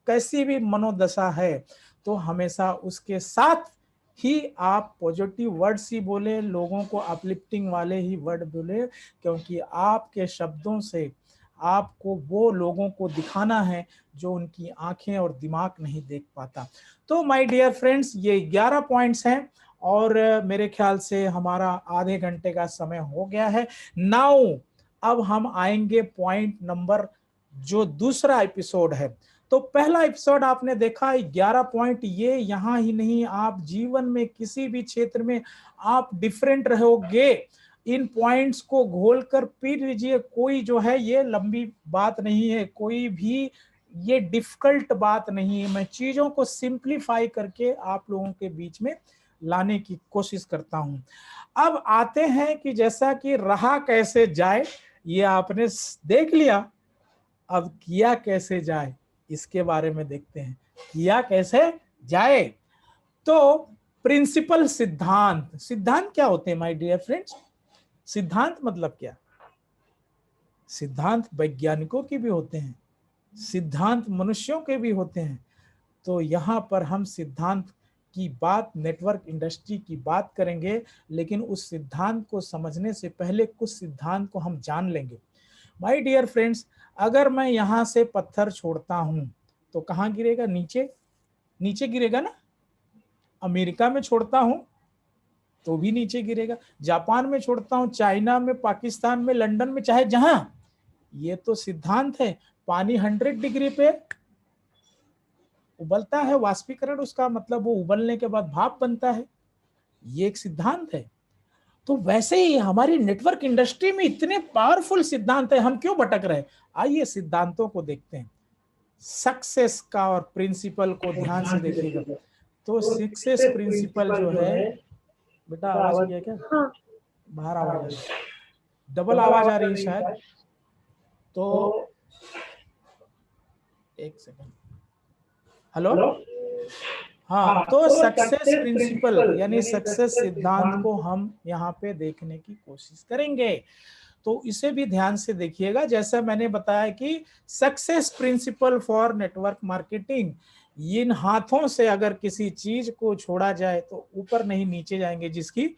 कैसी भी मनोदशा है तो हमेशा उसके साथ ही आप पॉजिटिव वर्ड्स ही बोले, लोगों को अपलिफ्टिंग वाले ही वर्ड बोले, क्योंकि आपके शब्दों से आपको वो लोगों को दिखाना है जो उनकी आंखें और दिमाग नहीं देख पाता। तो माय डियर फ्रेंड्स, ये 11 पॉइंट्स हैं और मेरे ख्याल से हमारा आधे घंटे का समय हो गया है। नाउ अब हम आएंगे पॉइंट नंबर, जो दूसरा एपिसोड है। तो पहला एपिसोड आपने देखा 11 पॉइंट, ये यहाँ ही नहीं, आप जीवन में किसी भी क्षेत्र में आप डिफरेंट रहोगे। इन पॉइंट्स को घोलकर पी लीजिए, कोई जो है ये लंबी बात नहीं है, कोई भी ये डिफिकल्ट बात नहीं है, मैं चीजों को सिंप्लीफाई करके आप लोगों के बीच में लाने की कोशिश करता हूं। अब आते हैं कि जैसा कि रहा कैसे जाए, ये आपने देख लिया, अब किया कैसे जाए इसके बारे में देखते हैं। किया कैसे जाए, तो प्रिंसिपल, सिद्धांत, सिद्धांत क्या होते हैं माय डियर फ्रेंड्स? सिद्धांत मतलब क्या? सिद्धांत वैज्ञानिकों के भी होते हैं, सिद्धांत मनुष्यों के भी होते हैं। तो यहाँ पर हम सिद्धांत की बात, नेटवर्क इंडस्ट्री की बात करेंगे, लेकिन उस सिद्धांत को समझने से पहले कुछ सिद्धांत को हम जान लेंगे। माय डियर फ्रेंड्स, अगर मैं यहाँ से पत्थर छोड़ता हूं तो कहाँ गिरेगा? नीचे, नीचे गिरेगा ना। अमेरिका में छोड़ता हूं तो भी नीचे गिरेगा, जापान में छोड़ता हूं, चाइना में, पाकिस्तान में, लंदन में, चाहे जहां, ये तो सिद्धांत है। पानी 100 डिग्री पे उबलता है, वाष्पीकरण उसका मतलब वो उबलने के बाद भाप बनता है, ये एक सिद्धांत है। तो वैसे ही हमारी नेटवर्क इंडस्ट्री में इतने पावरफुल सिद्धांत है, हम क्यों भटक रहे? आइए सिद्धांतों को देखते हैं। सक्सेस का और प्रिंसिपल को ध्यान से देखिएगा। तो सक्सेस प्रिंसिपल जो है, बेटा आवाज किया क्या? हाँ। बाहर आवाज आ रही है, डबल आवाज आ रही है शायद, तो एक सेकंड। हेलो, हाँ, तो सक्सेस प्रिंसिपल यानी सक्सेस सिद्धांत को हम यहाँ पे देखने की कोशिश करेंगे। तो इसे भी ध्यान से देखिएगा। जैसा मैंने बताया कि success principle for network marketing, इन हाथों से अगर किसी चीज को छोड़ा जाए तो ऊपर नहीं नीचे जाएंगे, जिसकी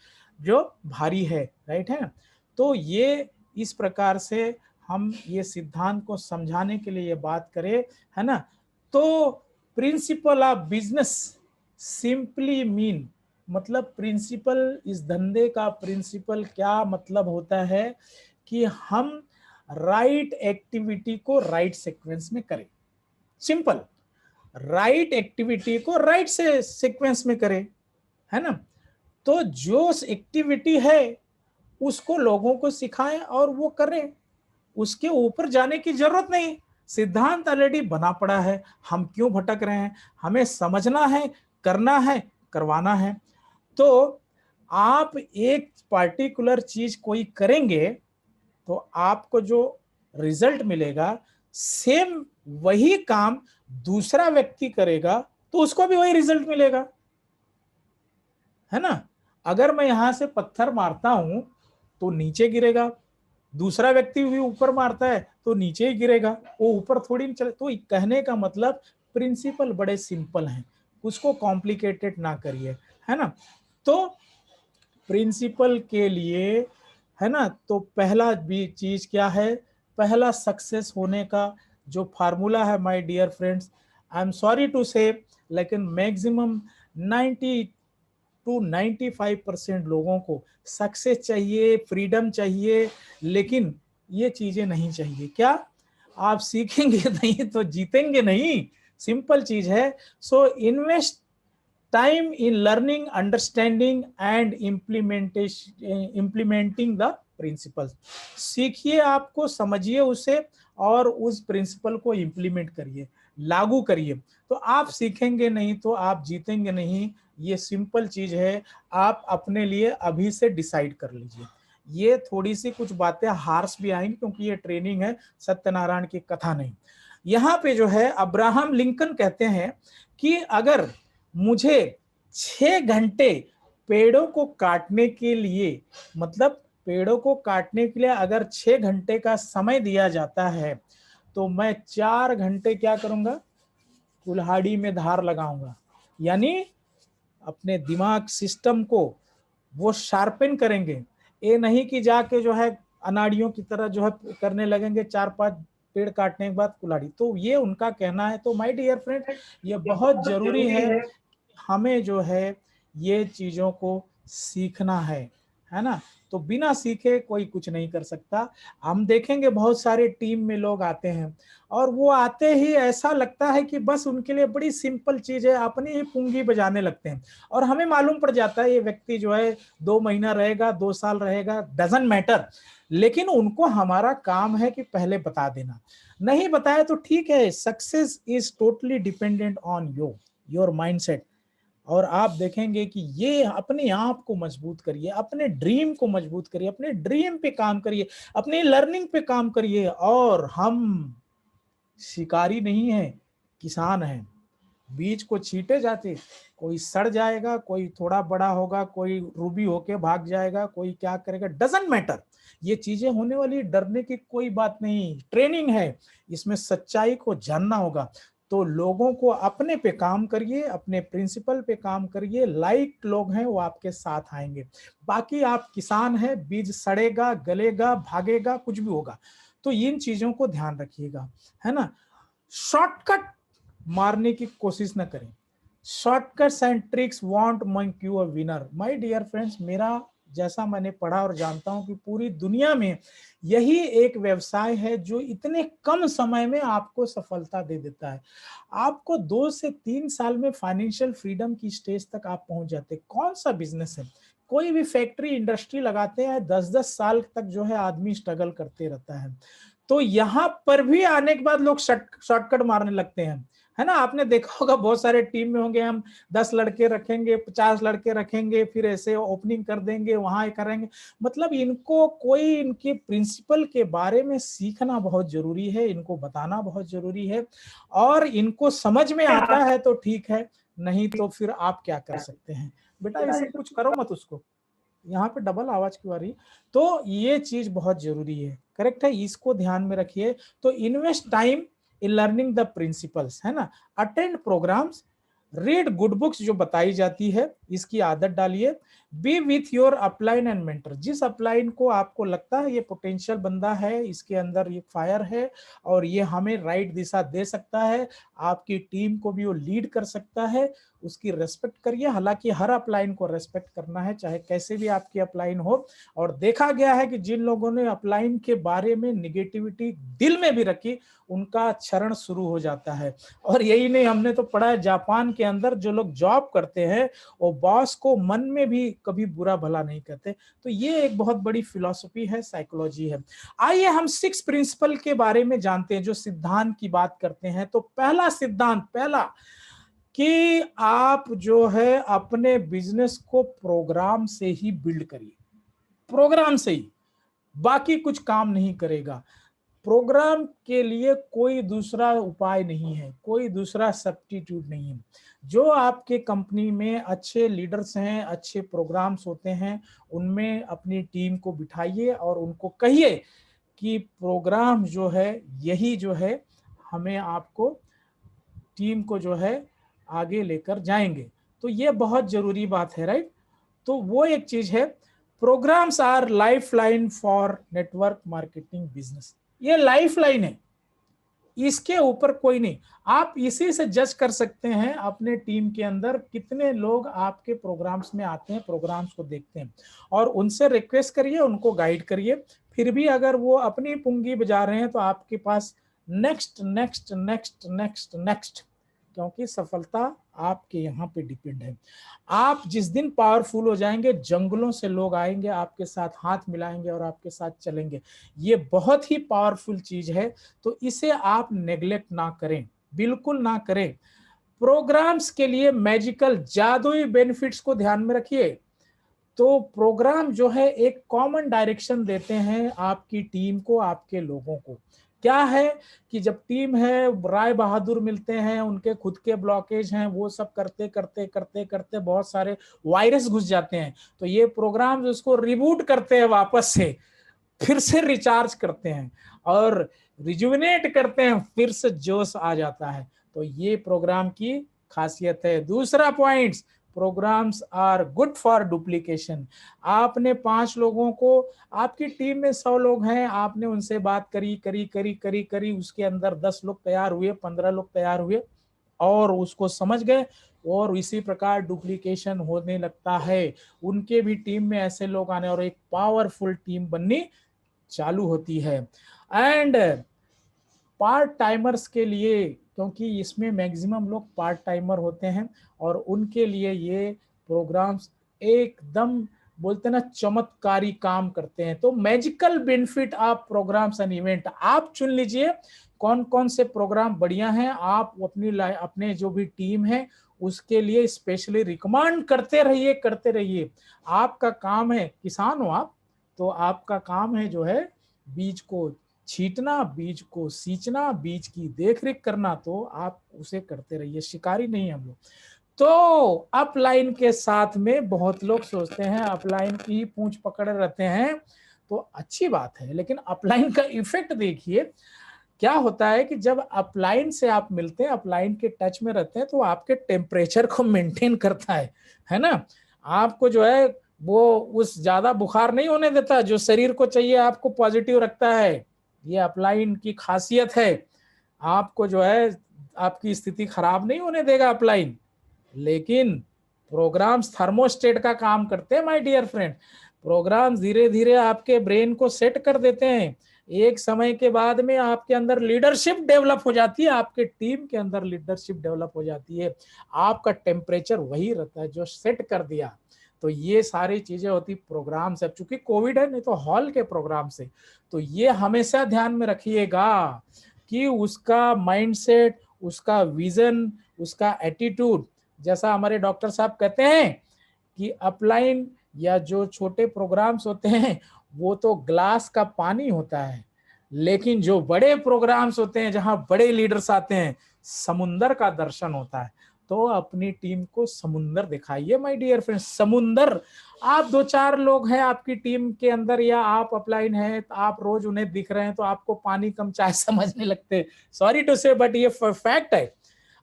जो भारी है, राइट है। तो ये इस प्रकार से हम ये सिद्धांत को समझाने के लिए ये बात करें, है ना। तो principle of business simply mean, मतलब प्रिंसिपल, इस धंधे का प्रिंसिपल क्या मतलब होता है कि हम राइट एक्टिविटी को राइट सीक्वेंस में करें। सिंपल, राइट एक्टिविटी को राइट से सीक्वेंस में करें, है ना। तो जो एक्टिविटी है उसको लोगों को सिखाएं और वो करें, उसके ऊपर जाने की जरूरत नहीं, सिद्धांत ऑलरेडी बना पड़ा है। हम क्यों भटक रहे हैं? हमें समझना है, करना है, करवाना है। तो आप एक पार्टिकुलर चीज कोई करेंगे तो आपको जो रिजल्ट मिलेगा, सेम वही काम दूसरा व्यक्ति करेगा तो उसको भी वही रिजल्ट मिलेगा, है ना। अगर मैं यहां से पत्थर मारता हूं तो नीचे गिरेगा, दूसरा व्यक्ति भी ऊपर मारता है तो नीचे ही गिरेगा, वो ऊपर थोड़ी नहीं चले। तो कहने का मतलब प्रिंसिपल बड़े सिंपल हैं, उसको कॉम्प्लिकेटेड ना करिए, है ना। तो प्रिंसिपल के लिए, है ना, तो पहला भी चीज क्या है, पहला सक्सेस होने का जो फार्मूला है my dear friends, I am sorry to say, लेकिन मैक्सिमम 90 to 95% लोगों को सक्सेस चाहिए, फ्रीडम चाहिए, लेकिन ये चीजें नहीं चाहिए। क्या आप सीखेंगे नहीं तो जीतेंगे नहीं, सिंपल चीज है। So invest time in learning, understanding and implementing the principles. सीखिए, आपको समझिए उसे, और उस प्रिंसिपल को इम्प्लीमेंट करिए, लागू करिए। तो आप सीखेंगे नहीं तो आप जीतेंगे नहीं, ये सिंपल चीज है। आप अपने लिए अभी से डिसाइड कर लीजिए। ये थोड़ी सी कुछ बातें हार्श भी आएंगी क्योंकि ये ट्रेनिंग है, सत्यनारायण की कथा नहीं। यहाँ पे जो है अब्राहम लिंकन कहते हैं कि अगर मुझे 6 घंटे पेड़ों को काटने के लिए, मतलब पेड़ों को काटने के लिए अगर 6 घंटे का समय दिया जाता है, तो मैं 4 घंटे क्या करूंगा, कुल्हाड़ी में धार लगाऊंगा। यानी अपने दिमाग सिस्टम को वो शार्पन करेंगे। ये नहीं कि जाके जो है अनाड़ियों की तरह जो है करने लगेंगे 4-5 पेड़ काटने के बाद कुल्हाड़ी। तो ये उनका कहना है। तो माय डियर फ्रेंड, ये बहुत जरूरी है, हमें जो है ये चीजों को सीखना है ना। तो बिना सीखे कोई कुछ नहीं कर सकता। हम देखेंगे बहुत सारे टीम में लोग आते हैं और वो आते ही ऐसा लगता है कि बस उनके लिए बड़ी सिंपल चीज है, अपनी ही पुंगी बजाने लगते हैं, और हमें मालूम पड़ जाता है ये व्यक्ति जो है 2 महीना रहेगा, 2 साल रहेगा, डजंट मैटर। लेकिन उनको हमारा काम है कि पहले बता देना। नहीं बताया तो ठीक है, success is totally dependent on your mindset. और आप देखेंगे कि ये अपने आप को मजबूत करिए, अपने ड्रीम को मजबूत करिए, अपने ड्रीम पे काम करिए, अपनी लर्निंग पे काम करिए। और हम शिकारी नहीं है, किसान है। बीज को छींटे जाते, कोई सड़ जाएगा, कोई थोड़ा बड़ा होगा, कोई रूबी होके भाग जाएगा, कोई क्या करेगा, डजंट मैटर। ये चीजें होने वाली, डरने की कोई बात नहीं, ट्रेनिंग है, इसमें सच्चाई को जानना होगा। तो लोगों को अपने पे काम करिए, अपने प्रिंसिपल पे काम करिए, लाइक लोग हैं वो आपके साथ आएंगे। बाकी आप किसान हैं, बीज सड़ेगा, गलेगा, भागेगा, कुछ भी होगा। तो इन चीजों को ध्यान रखिएगा, है ना। शॉर्टकट मारने की कोशिश न करें। Shortcuts and tricks won't make you a winner. My dear friends, मेरा जैसा मैंने पढ़ा और जानता हूं कि पूरी दुनिया में यही एक व्यवसाय है जो इतने कम समय में आपको सफलता दे देता है। आपको 2 से 3 साल में फाइनेंशियल फ्रीडम की स्टेज तक आप पहुंच जाते। कौन सा बिजनेस है, कोई भी फैक्ट्री इंडस्ट्री लगाते हैं, 10-10 साल तक जो है आदमी स्ट्रगल करते रहता है। तो यहां पर भी आने के बाद लोग शॉर्टकट मारने लगते हैं, है ना। आपने देखा होगा बहुत सारे टीम में होंगे, हम 10 लड़के रखेंगे, 50 लड़के रखेंगे, फिर ऐसे ओपनिंग कर देंगे, वहां करेंगे। मतलब इनको कोई इनके प्रिंसिपल के बारे में सीखना बहुत जरूरी है, इनको बताना बहुत जरूरी है। और इनको समझ में आता है तो ठीक है, नहीं तो फिर आप क्या कर सकते हैं, बेटा इसे कुछ करो मत उसको। यहाँ पे डबल आवाज क्यों आ रही। तो ये चीज बहुत जरूरी है, करेक्ट है, इसको ध्यान में रखिए। तो invest time in learning the principles, है ना। Attend programmes, read good books जो बताई जाती है, इसकी आदत डालिए। Be with your upline and mentor, जिस अपलाइन को आपको लगता है ये पोटेंशियल बंदा है, इसके अंदर ये फायर है और ये हमें राइट दिशा दे सकता है, आपकी टीम को भी वो लीड कर सकता है, उसकी रेस्पेक्ट करिए। हालांकि हर अपलाइन को रेस्पेक्ट करना है, चाहे कैसे भी आपकी अपलाइन हो। और देखा गया है कि जिन लोगों ने अपलाइन के बारे में निगेटिविटी दिल में भी रखी, उनका क्षरण शुरू हो जाता है। और यही नहीं, हमने तो पढ़ा है जापान के अंदर जो लोग जॉब करते हैं वो बॉस को मन में भी कभी बुरा भला नहीं कहते। तो ये एक बहुत बड़ी फिलॉसफी है, साइकोलॉजी है। आइए हम 6 प्रिंसिपल के बारे में जानते हैं जो सिद्धांत की बात करते हैं। तो पहला सिद्धांत, पहला, कि आप जो है अपने बिजनेस को प्रोग्राम से ही बिल्ड करिए, प्रोग्राम से ही। बाकी कुछ काम नहीं करेगा। प्रोग्राम के लिए कोई दूसरा उपाय नहीं है, कोई दूसरा सब्स्टिट्यूट नहीं है। जो आपके कंपनी में अच्छे लीडर्स हैं, अच्छे प्रोग्राम्स होते हैं, उनमें अपनी टीम को बिठाइए और उनको कहिए कि प्रोग्राम जो है यही जो है हमें आपको टीम को जो है आगे लेकर जाएंगे। तो ये बहुत जरूरी बात है, राइट। तो वो एक चीज है, programmes are life line for network marketing business. ये लाइफ लाइन है, इसके ऊपर कोई नहीं। आप इसी से जज कर सकते हैं अपने टीम के अंदर कितने लोग आपके प्रोग्राम्स में आते हैं, प्रोग्राम्स को देखते हैं, और उनसे रिक्वेस्ट करिए, उनको गाइड करिए। फिर भी अगर वो अपनी पुंगी बजा रहे हैं तो आपके पास next next next next next, क्योंकि सफलता आपके यहाँ पे डिपेंड है। आप जिस दिन पावरफुल हो जाएंगे, जंगलों से लोग आएंगे, आपके साथ हाथ मिलाएंगे और आपके साथ चलेंगे। ये बहुत ही पावरफुल चीज है, तो इसे आप नेग्लेक्ट ना करें, बिल्कुल ना करें। प्रोग्राम्स के लिए मैजिकल जादुई बेनिफिट्स को ध्यान में रखिए। तो प्रोग्राम जो है एक कॉमन डायरेक्शन देते हैं आपकी टीम को, आपके लोगों को। क्या है कि जब टीम है, राय बहादुर मिलते हैं, उनके खुद के ब्लॉकेज हैं, वो सब करते करते करते करते बहुत सारे वायरस घुस जाते हैं। तो ये प्रोग्राम उसको रिबूट करते हैं, वापस से फिर से रिचार्ज करते हैं और रिजुविनेट करते हैं, फिर से जोश आ जाता है। तो ये प्रोग्राम की खासियत है। दूसरा point, programmes are good for duplication. आपने 5 लोगों को, आपकी टीम में 100 लोग हैं, आपने उनसे बात करी करी करी करी करी, उसके अंदर 10 लोग तैयार हुए, 15 लोग तैयार हुए और उसको समझ गए, और इसी प्रकार डुप्लीकेशन होने लगता है। उनके भी टीम में ऐसे लोग आने और एक पावरफुल टीम बननी चालू होती है। एंड पार्ट टाइमर्स के लिए, क्योंकि इसमें मैक्सिमम लोग पार्ट टाइमर होते हैं, और उनके लिए ये प्रोग्राम्स एकदम बोलते ना चमत्कारी काम करते हैं। तो magical benefit of programmes and event, आप चुन लीजिए कौन कौन से प्रोग्राम बढ़िया हैं। आप अपने जो भी टीम है उसके लिए स्पेशली रिकमेंड करते रहिए, करते रहिए। आपका काम है, किसान हो आप, तो आपका काम है जो है बीज को छींटना, बीज को सींचना, बीज की देखरेख करना, तो आप उसे करते रहिए, शिकारी नहीं हम लोग। तो अपलाइन के साथ में बहुत लोग सोचते हैं अपलाइन की पूंछ पकड़ रहते हैं, तो अच्छी बात है, लेकिन अपलाइन का इफेक्ट देखिए क्या होता है कि जब अपलाइन से आप मिलते हैं, अपलाइन के टच में रहते हैं, तो आपके टेम्परेचर को मेंटेन करता है ना। आपको जो है वो उस ज्यादा बुखार नहीं होने देता, जो शरीर को चाहिए आपको पॉजिटिव रखता है। ये अपलाइन की खासियत है। आपको जो है आपकी स्थिति खराब नहीं होने देगा अपलाइन। लेकिन प्रोग्राम्स थर्मोस्टेट का काम करते हैं माय डियर फ्रेंड। प्रोग्राम्स धीरे धीरे आपके ब्रेन को सेट कर देते हैं। एक समय के बाद में आपके अंदर लीडरशिप डेवलप हो जाती है, आपके टीम के अंदर लीडरशिप डेवलप हो जाती है। आपका टेम्परेचर वही रहता है जो सेट कर दिया। तो ये सारी चीजें होती प्रोग्राम से। चूंकि कोविड है, नहीं तो हॉल के प्रोग्राम से। तो ये हमेशा ध्यान में रखिएगा कि उसका माइंडसेट, उसका विजन, उसका एटीट्यूड, जैसा हमारे डॉक्टर साहब कहते हैं कि अपलाइन या जो छोटे प्रोग्राम्स होते हैं वो तो ग्लास का पानी होता है, लेकिन जो बड़े प्रोग्राम्स होते हैं जहां बड़े लीडर्स आते हैं, समुंदर का दर्शन होता है। तो अपनी टीम को समुंदर दिखाइए माय डियर फ्रेंड्स, समुंदर। आप 2-4 लोग हैं आपकी टीम के अंदर, या आप अपलाइन हैं, तो आप रोज उन्हें दिख रहे हैं, तो आपको पानी कम चाय समझने लगते। सॉरी टू से, बट ये फैक्ट है।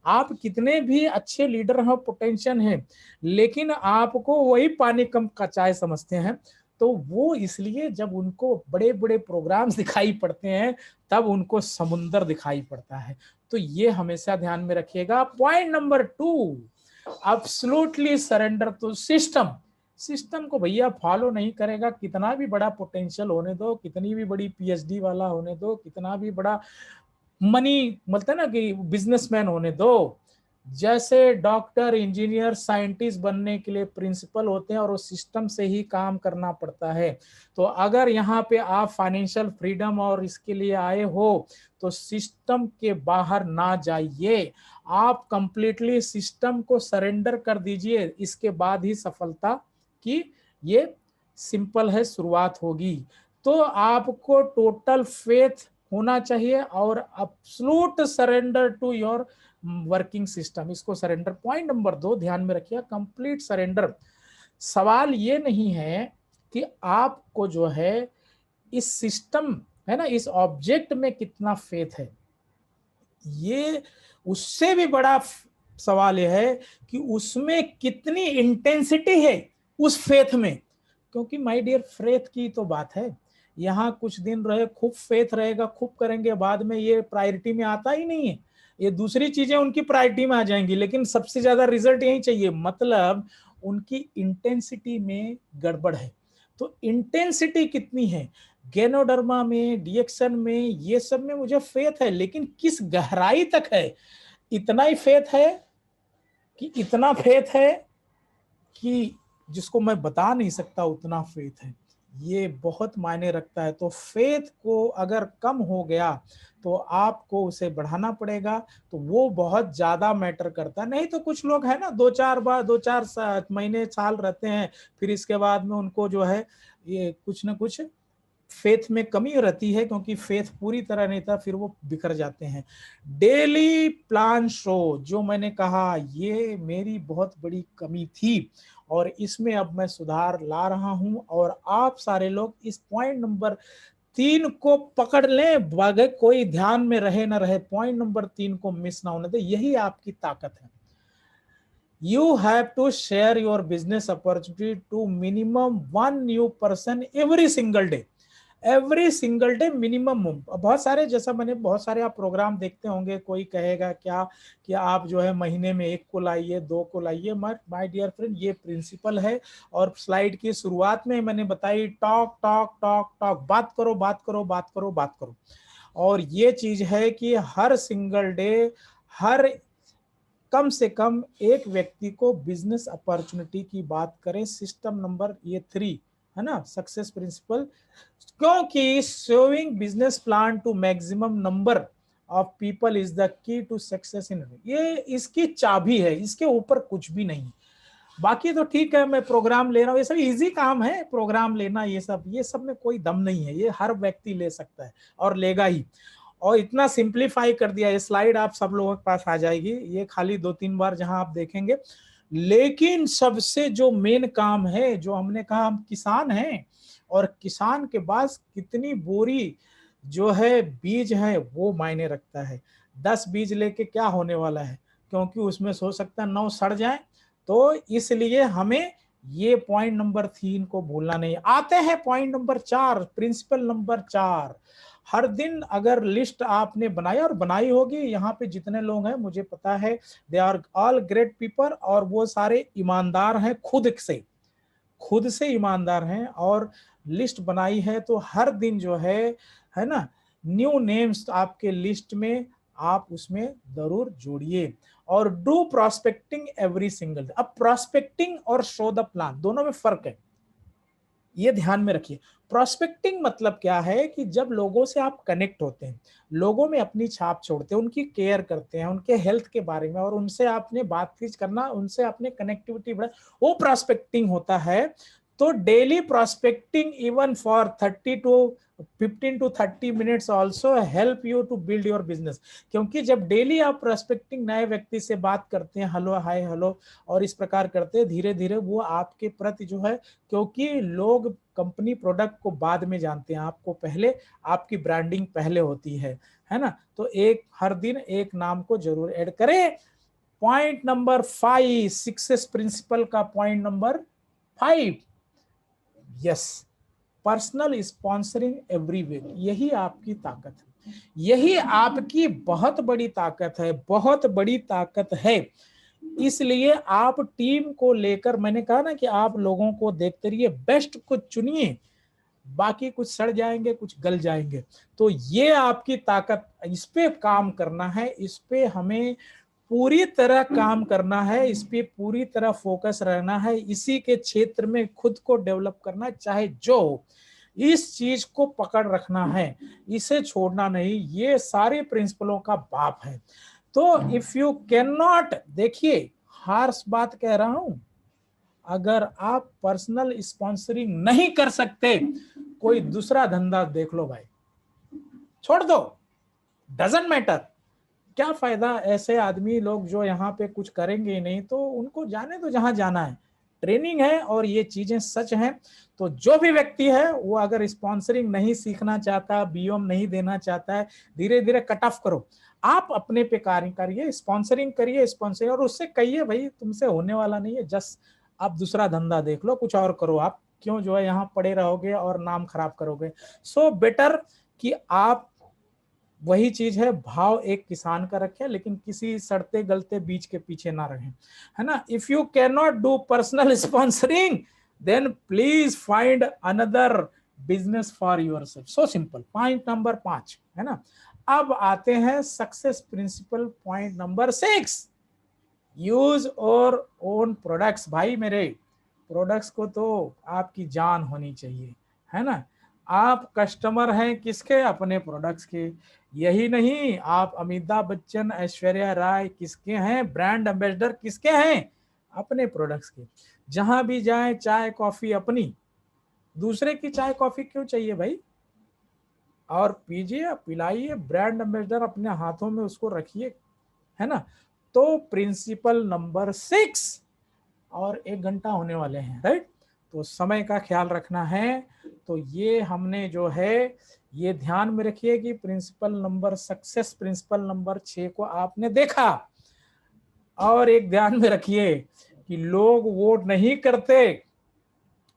आप कितने भी अच्छे लीडर हो, पोटेंशियल हैं, लेकिन आपको वही पानी कम का चाय समझते हैं। तो वो इसलिए जब उनको बड़े बड़े प्रोग्राम्स दिखाई पड़ते हैं, तब उनको समुंदर दिखाई पड़ता है। तो ये हमेशा ध्यान में रखिएगा। Point number 2, absolutely surrender to system. System को भैया फॉलो नहीं करेगा, कितना भी बड़ा पोटेंशियल होने दो, कितनी भी बड़ी पीएचडी वाला होने दो, कितना भी बड़ा मनी बोलते ना कि बिजनेसमैन होने दो, जैसे डॉक्टर, इंजीनियर, साइंटिस्ट बनने के लिए प्रिंसिपल होते हैं और वो सिस्टम से ही काम करना पड़ता है। तो अगर यहाँ पे आप फाइनेंशियल फ्रीडम और इसके लिए आए हो, तो सिस्टम के बाहर ना जाइए। आप कंप्लीटली सिस्टम को सरेंडर कर दीजिए, इसके बाद ही सफलता की ये सिंपल है शुरुआत होगी। तो आपको टोटल फेथ होना चाहिए और absolute surrender to your working system. इसको सरेंडर, पॉइंट नंबर 2 ध्यान में रखिए, कंप्लीट सरेंडर। सवाल ये नहीं है कि आपको जो है इस सिस्टम, है ना, इस ऑब्जेक्ट में कितना फेथ है, ये उससे भी बड़ा सवाल यह है कि उसमें कितनी इंटेंसिटी है उस फेथ में। क्योंकि माय डियर, फेथ की तो बात है, यहाँ कुछ दिन रहे खूब फेथ रहेगा, खूब करेंगे, बाद में ये प्रायोरिटी में आता ही नहीं है, ये दूसरी चीजें उनकी प्रायोरिटी में आ जाएंगी, लेकिन सबसे ज्यादा रिजल्ट यही चाहिए, मतलब उनकी इंटेंसिटी में गड़बड़ है। तो इंटेंसिटी कितनी है, गेनोडर्मा में, डीएक्सन में, ये सब में मुझे फेथ है, लेकिन किस गहराई तक है, इतना ही फेथ है कि इतना फेथ है कि जिसको मैं बता नहीं सकता, उतना फेथ है। ये बहुत मायने रखता है। तो फेथ को अगर कम हो गया तो आपको उसे बढ़ाना पड़ेगा, तो वो बहुत ज्यादा मैटर करता है। नहीं तो कुछ लोग है ना, 2-4 महीने साल रहते हैं, फिर इसके बाद में उनको जो है ये कुछ ना कुछ फेथ में कमी रहती है, क्योंकि फेथ पूरी तरह नहीं था, फिर वो बिखर जाते हैं। डेली प्लान शो, जो मैंने कहा, ये मेरी बहुत बड़ी कमी थी और इसमें अब मैं सुधार ला रहा हूं। और आप सारे लोग इस पॉइंट नंबर 3 को पकड़ लें, बगैर कोई ध्यान में रहे ना रहे, पॉइंट नंबर 3 को मिस ना होने दे, यही आपकी ताकत है। You have to share your business opportunity to minimum 1 new person every single day minimum। बहुत सारे, जैसा मैंने, बहुत सारे आप प्रोग्राम देखते होंगे, कोई कहेगा क्या कि आप जो है महीने में 1 को लाइए, 2 को लाइए। माय डियर फ्रेंड, ये प्रिंसिपल है और स्लाइड की शुरुआत में मैंने बताई, टॉक टॉक टॉक टॉक, बात करो बात करो बात करो बात करो। और ये चीज है कि हर सिंगल डे, हर कम से कम एक व्यक्ति को बिजनेस अपॉर्चुनिटी की बात करें। सिस्टम नंबर ये 3 है ना, सक्सेस प्रिंसिपल, क्योंकि showing business plan to maximum number of people is the key to success in, ये इसकी चाबी है, इसके ऊपर कुछ भी नहीं। बाकी तो ठीक है, मैं प्रोग्राम ले रहा हूँ, ये सब इजी काम है, प्रोग्राम लेना, ये सब में कोई दम नहीं है, ये हर व्यक्ति ले सकता है और लेगा ही। और इतना सिंप्लीफाई कर दिया, ये स्लाइड आप सब लोगों के पास आ जाएगी, ये खाली 2-3 बार जहां आप देखेंगे। लेकिन सबसे जो मेन काम है, जो हमने कहा, हम किसान हैं और किसान के पास कितनी बोरी जो है बीज है वो मायने रखता है। 10 बीज लेके क्या होने वाला है, क्योंकि उसमें हो सकता है 9 सड़ जाए। तो इसलिए हमें ये पॉइंट नंबर 3 को भूलना नहीं। आते हैं पॉइंट नंबर 4, प्रिंसिपल नंबर 4। हर दिन अगर लिस्ट आपने बनाई, और बनाई होगी, यहाँ पे जितने लोग हैं मुझे पता है, they are all great people, और वो सारे ईमानदार हैं, खुद से ईमानदार हैं और लिस्ट बनाई है। तो हर दिन जो है ना, न्यू नेम्स आपके लिस्ट में आप उसमें जरूर जोड़िए। और do prospecting every single day. अब प्रोस्पेक्टिंग और शो द प्लान दोनों में फर्क है, ये ध्यान में रखिए। प्रोस्पेक्टिंग मतलब क्या है कि जब लोगों से आप कनेक्ट होते हैं, लोगों में अपनी छाप छोड़ते हैं, उनकी केयर करते हैं, उनके हेल्थ के बारे में, और उनसे आपने बातचीत करना, उनसे अपने कनेक्टिविटी बढ़ा, वो प्रोस्पेक्टिंग होता है। तो daily prospecting even for 15 to 30 minutes also help you to build your business. क्योंकि जब डेली आप प्रोस्पेक्टिंग नए व्यक्ति से बात करते हैं, हेलो हाय हेलो और इस प्रकार करते हैं, धीरे धीरे वो आपके प्रति जो है, क्योंकि लोग कंपनी प्रोडक्ट को बाद में जानते हैं, आपको पहले, आपकी ब्रांडिंग पहले होती है ना। तो एक हर दिन एक नाम को जरूर ऐड करें। पॉइंट नंबर 5, सक्सेस प्रिंसिपल का point number 5, yes, personal sponsoring everywhere. यही आपकी ताकत है, यही आपकी बहुत बड़ी ताकत है, बहुत बड़ी ताकत है। इसलिए आप टीम को लेकर, मैंने कहा ना कि आप लोगों को देखते रहिए, बेस्ट को चुनिए, बाकी कुछ सड़ जाएंगे, कुछ गल जाएंगे। तो ये आपकी ताकत, इस पे काम करना है, इस पे हमें पूरी तरह काम करना है, इस पे पूरी तरह फोकस रहना है, इसी के क्षेत्र में खुद को डेवलप करना, चाहे जो हो, इस चीज को पकड़ रखना है, इसे छोड़ना नहीं। ये सारे प्रिंसिपलों का बाप है। तो इफ यू कैन नॉट, देखिए हार्श बात कह रहा हूं, अगर आप पर्सनल स्पॉन्सरिंग नहीं कर सकते कोई दूसरा धंधा देख लो भाई, छोड़ दो, डजंट मैटर। क्या फायदा ऐसे आदमी लोग जो यहाँ पे कुछ करेंगे ही नहीं, तो उनको जाने दो जहां जाना है। ट्रेनिंग है और ये चीजें सच हैं। तो जो भी व्यक्ति है वो अगर स्पॉन्सरिंग नहीं सीखना चाहता, बीओएम नहीं देना चाहता है, धीरे धीरे कट ऑफ करो। आप अपने पे कार्य करिए, स्पॉन्सरिंग करिए, स्पॉन्सरिंग, और उससे कहिए भाई तुमसे होने वाला नहीं है, जस्ट आप दूसरा धंधा देख लो, कुछ और करो। आप क्यों जो है यहाँ पड़े रहोगे और नाम खराब करोगे। सो बेटर कि आप, वही चीज है, भाव एक किसान का रखें, लेकिन किसी सड़ते गलते बीज के पीछे ना रहें, है ना। If you can not do personal sponsoring, then please find another business for yourself. So simple. Point number 5, है ना। अब आते हैं success principle, point number 6, use our own products. भाई मेरे प्रोडक्ट्स को तो आपकी जान होनी चाहिए, है ना। आप कस्टमर हैं किसके? अपने प्रोडक्ट्स के। यही नहीं, आप अमिताभ बच्चन, ऐश्वर्या राय किसके हैं? ब्रांड एम्बेसडर किसके हैं? अपने प्रोडक्ट्स के। जहां भी जाएं चाय कॉफी अपनी, दूसरे की चाय कॉफी क्यों चाहिए भाई? और पीजिए, पिलाइए, ब्रांड एम्बेसडर अपने हाथों में उसको रखिए, है ना। तो प्रिंसिपल नंबर 6, और 1 घंटा होने वाले हैं, राइट। तो समय का ख्याल रखना है। तो ये हमने जो है, ये ध्यान में रखिए कि principle number success, principle number 6 को आपने देखा। और एक ध्यान में रखिए कि लोग वोट नहीं करते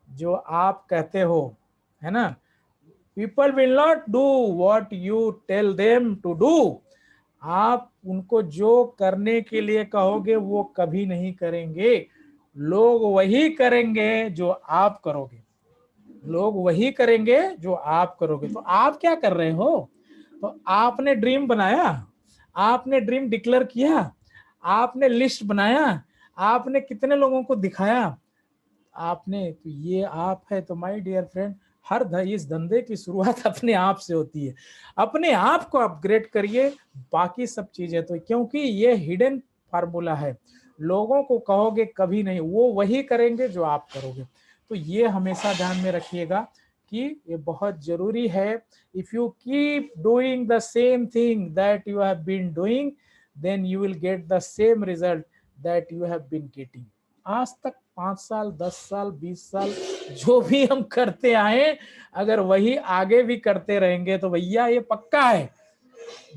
जो आप कहते हो, है ना। People will not do what you tell them to do. आप उनको जो करने के लिए कहोगे वो कभी नहीं करेंगे। लोग वही करेंगे जो आप करोगे, लोग वही करेंगे जो आप करोगे। तो आप क्या कर रहे हो? तो आपने ड्रीम बनाया, आपने ड्रीम डिक्लेयर किया, आपने लिस्ट बनाया, आपने कितने लोगों को दिखाया, आपने, तो ये आप है। तो माय डियर फ्रेंड, इस धंधे की शुरुआत अपने आप से होती है। अपने आप को अपग्रेड करिए, बाकी सब चीजें तो, क्योंकि ये हिडन फार्मूला है। लोगों को कहोगे कभी नहीं, वो वही करेंगे जो आप करोगे। तो ये हमेशा ध्यान में रखिएगा कि ये बहुत जरूरी है। If you keep doing the same thing that you have been doing, then you will get the same result that you have been getting. आज तक 5 साल, 10 साल, 20 साल जो भी हम करते आए, अगर वही आगे भी करते रहेंगे तो भैया ये पक्का है,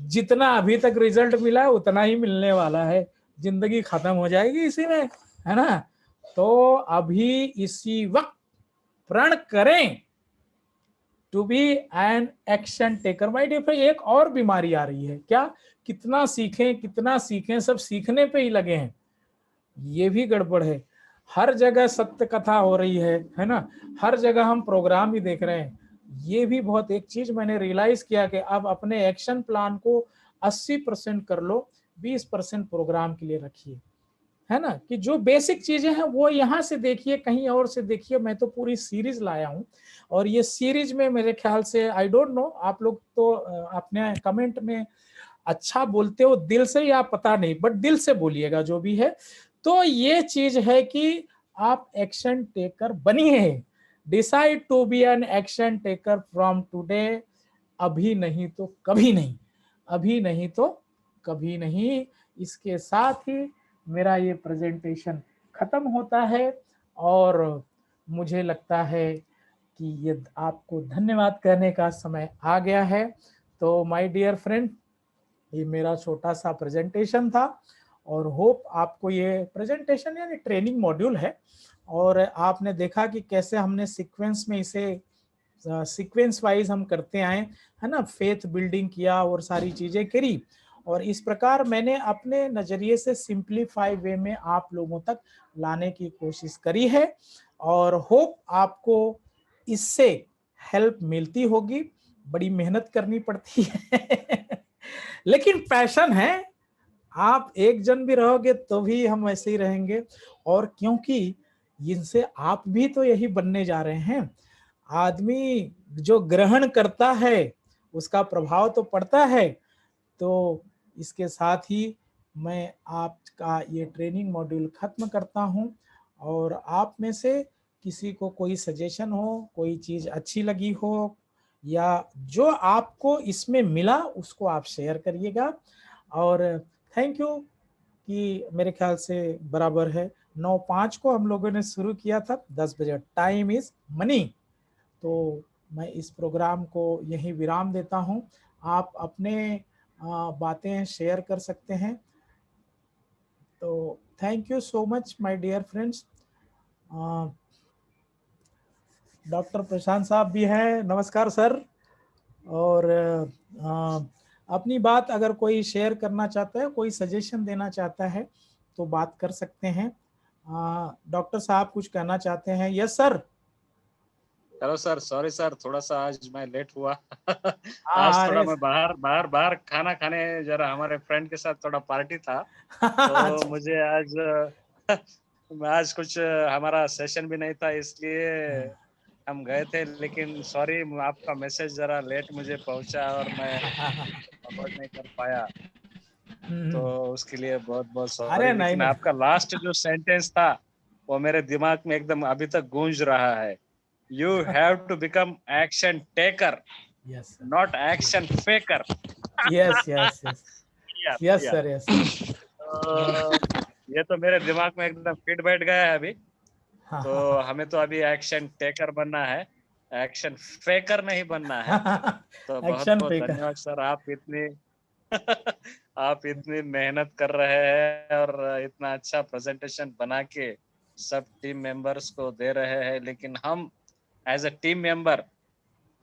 जितना अभी तक रिजल्ट मिला है उतना ही मिलने वाला है। जिंदगी खत्म हो जाएगी इसी में, है ना। तो अभी इसी वक्त प्रण करें to be an action taker. My dear friend, एक और बीमारी आ रही है क्या? कितना सीखें कितना सीखें, सब सीखने पे ही लगे हैं। ये भी गड़बड़ है। हर जगह सत्य कथा हो रही है ना। हर जगह हम प्रोग्राम ही देख रहे हैं। ये भी बहुत, एक चीज मैंने रियलाइज किया कि अब अपने एक्शन प्लान को 80% कर लो, 20% प्रोग्राम के लिए रखिए, है ना। कि जो बेसिक चीजें हैं वो यहाँ से देखिए, कहीं और से देखिए। मैं तो पूरी सीरीज लाया हूँ, और ये सीरीज में मेरे ख्याल से, आई डोंट नो, आप लोग तो अपने कमेंट में अच्छा बोलते हो दिल से या पता नहीं, बट दिल से बोलिएगा जो भी है। तो ये चीज है कि आप एक्शन टेकर बनिए। Decide to be an action taker from today. अभी नहीं तो कभी नहीं, अभी नहीं तो कभी नहीं। इसके साथ ही मेरा ये प्रेजेंटेशन खत्म होता है, और मुझे लगता है कि ये आपको धन्यवाद कहने का समय आ गया है। तो माय डियर फ्रेंड, ये मेरा छोटा सा प्रेजेंटेशन था, और होप आपको ये प्रेजेंटेशन यानी ट्रेनिंग मॉड्यूल है, और आपने देखा कि कैसे हमने सीक्वेंस में इसे, सीक्वेंस वाइज हम करते आए, है ना। फेथ बिल्डिंग किया और सारी चीजें करी, और इस प्रकार मैंने अपने नजरिए से सिंप्लीफाई वे में आप लोगों तक लाने की कोशिश करी है, और होप आपको इससे हेल्प मिलती होगी। बड़ी मेहनत करनी पड़ती है लेकिन पैशन है। आप एक जन भी रहोगे तो भी हम ऐसे ही रहेंगे, और क्योंकि इनसे आप भी तो यही बनने जा रहे हैं। आदमी जो ग्रहण करता है उसका प्रभाव तो पड़ता है। तो इसके साथ ही मैं आपका ये ट्रेनिंग मॉड्यूल खत्म करता हूं, और आप में से किसी को कोई सजेशन हो, कोई चीज़ अच्छी लगी हो, या जो आपको इसमें मिला उसको आप शेयर करिएगा। और थैंक यू कि मेरे ख्याल से बराबर है 9:05 को हम लोगों ने शुरू किया था, 10 बजे। Time is money. तो मैं इस प्रोग्राम को यहीं विराम देता हूं। आप अपने बातें शेयर कर सकते हैं। तो thank you so much my dear friends. Doctor Prashant साहब भी हैं, नमस्कार सर। और अपनी बात अगर कोई शेयर करना चाहता है, कोई सजेशन देना चाहता है तो बात कर सकते हैं। डॉक्टर साहब कुछ कहना चाहते हैं? Yes sir. Hello sir, sorry sir, थोड़ा सा आज मैं लेट हुआ। आज थोड़ा अरे मैं बाहर खाना खाने जरा हमारे फ्रेंड के साथ थोड़ा पार्टी था, तो अच्छा, मुझे आज आज कुछ हमारा सेशन भी नहीं था, इसलिए हम गए थे। लेकिन सॉरी, आपका मैसेज जरा लेट मुझे पहुंचा और मैं फॉरवर्ड नहीं कर पाया, तो हम्म, उसके लिए बहुत बहुत अरे सॉरी। नहीं लेकिन नहीं। आपका लास्ट जो सेंटेंस था वो मेरे दिमाग में एकदम अभी तक गूंज रहा है। You have to become action taker, yes sir, not action faker. Yes yes yes, yeah yes yeah sir, yes sir. तो ये तो मेरे दिमाग में एकदम फिट बैठ गया है अभी। हाँ तो हाँ हमें तो अभी एक्शन टेकर बनना है, एक्शन फेकर नहीं बनना है। हाँ। तो बहुत एक्शन बहुत पे का। धन्यवाद सर, आप इतनी आप इतनी मेहनत कर रहे हैं और इतना अच्छा प्रेजेंटेशन बना के सब टीम मेंबर्स को दे रहे हैं। लेकिन हम एज अ टीम मेंबर,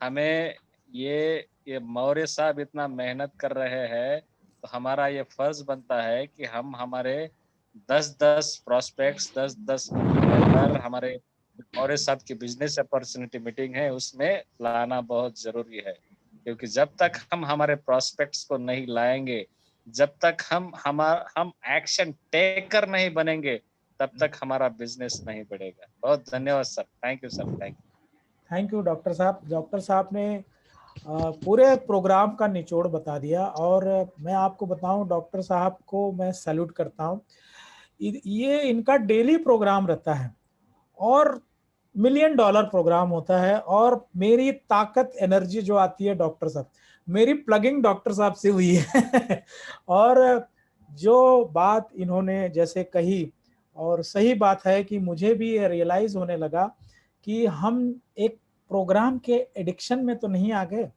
हमें ये मौर्य साहब इतना मेहनत कर रहे हैं, तो हमारा ये फर्ज बनता है कि हम हमारे 10-10 प्रोस्पेक्ट्स, 10-10 मेंबर हमारे मौर्य साहब की बिजनेस अपॉर्चुनिटी मीटिंग है उसमें लाना बहुत जरूरी है। क्योंकि जब तक हम हमारे प्रोस्पेक्ट्स को नहीं लाएंगे, जब तक हम एक्शन टेकर नहीं बनेंगे, तब तक हमारा बिजनेस नहीं बढ़ेगा। बहुत धन्यवाद sir, thank you sir, thank thank you doctor साहब। डॉक्टर साहब ने पूरे प्रोग्राम का निचोड़ बता दिया। और मैं आपको बताऊं, डॉक्टर साहब को मैं सैल्यूट करता हूं। ये इनका डेली प्रोग्राम रहता है और $1,000,000 प्रोग्राम होता है। और मेरी ताकत, एनर्जी जो आती है डॉक्टर साहब, मेरी प्लगिंग डॉक्टर साहब से हुई है। और जो बात इन्होंने जैसे कही, और सही बात है कि मुझे भी ये रियलाइज होने लगा कि हम एक प्रोग्राम के एडिक्शन में तो नहीं आ गए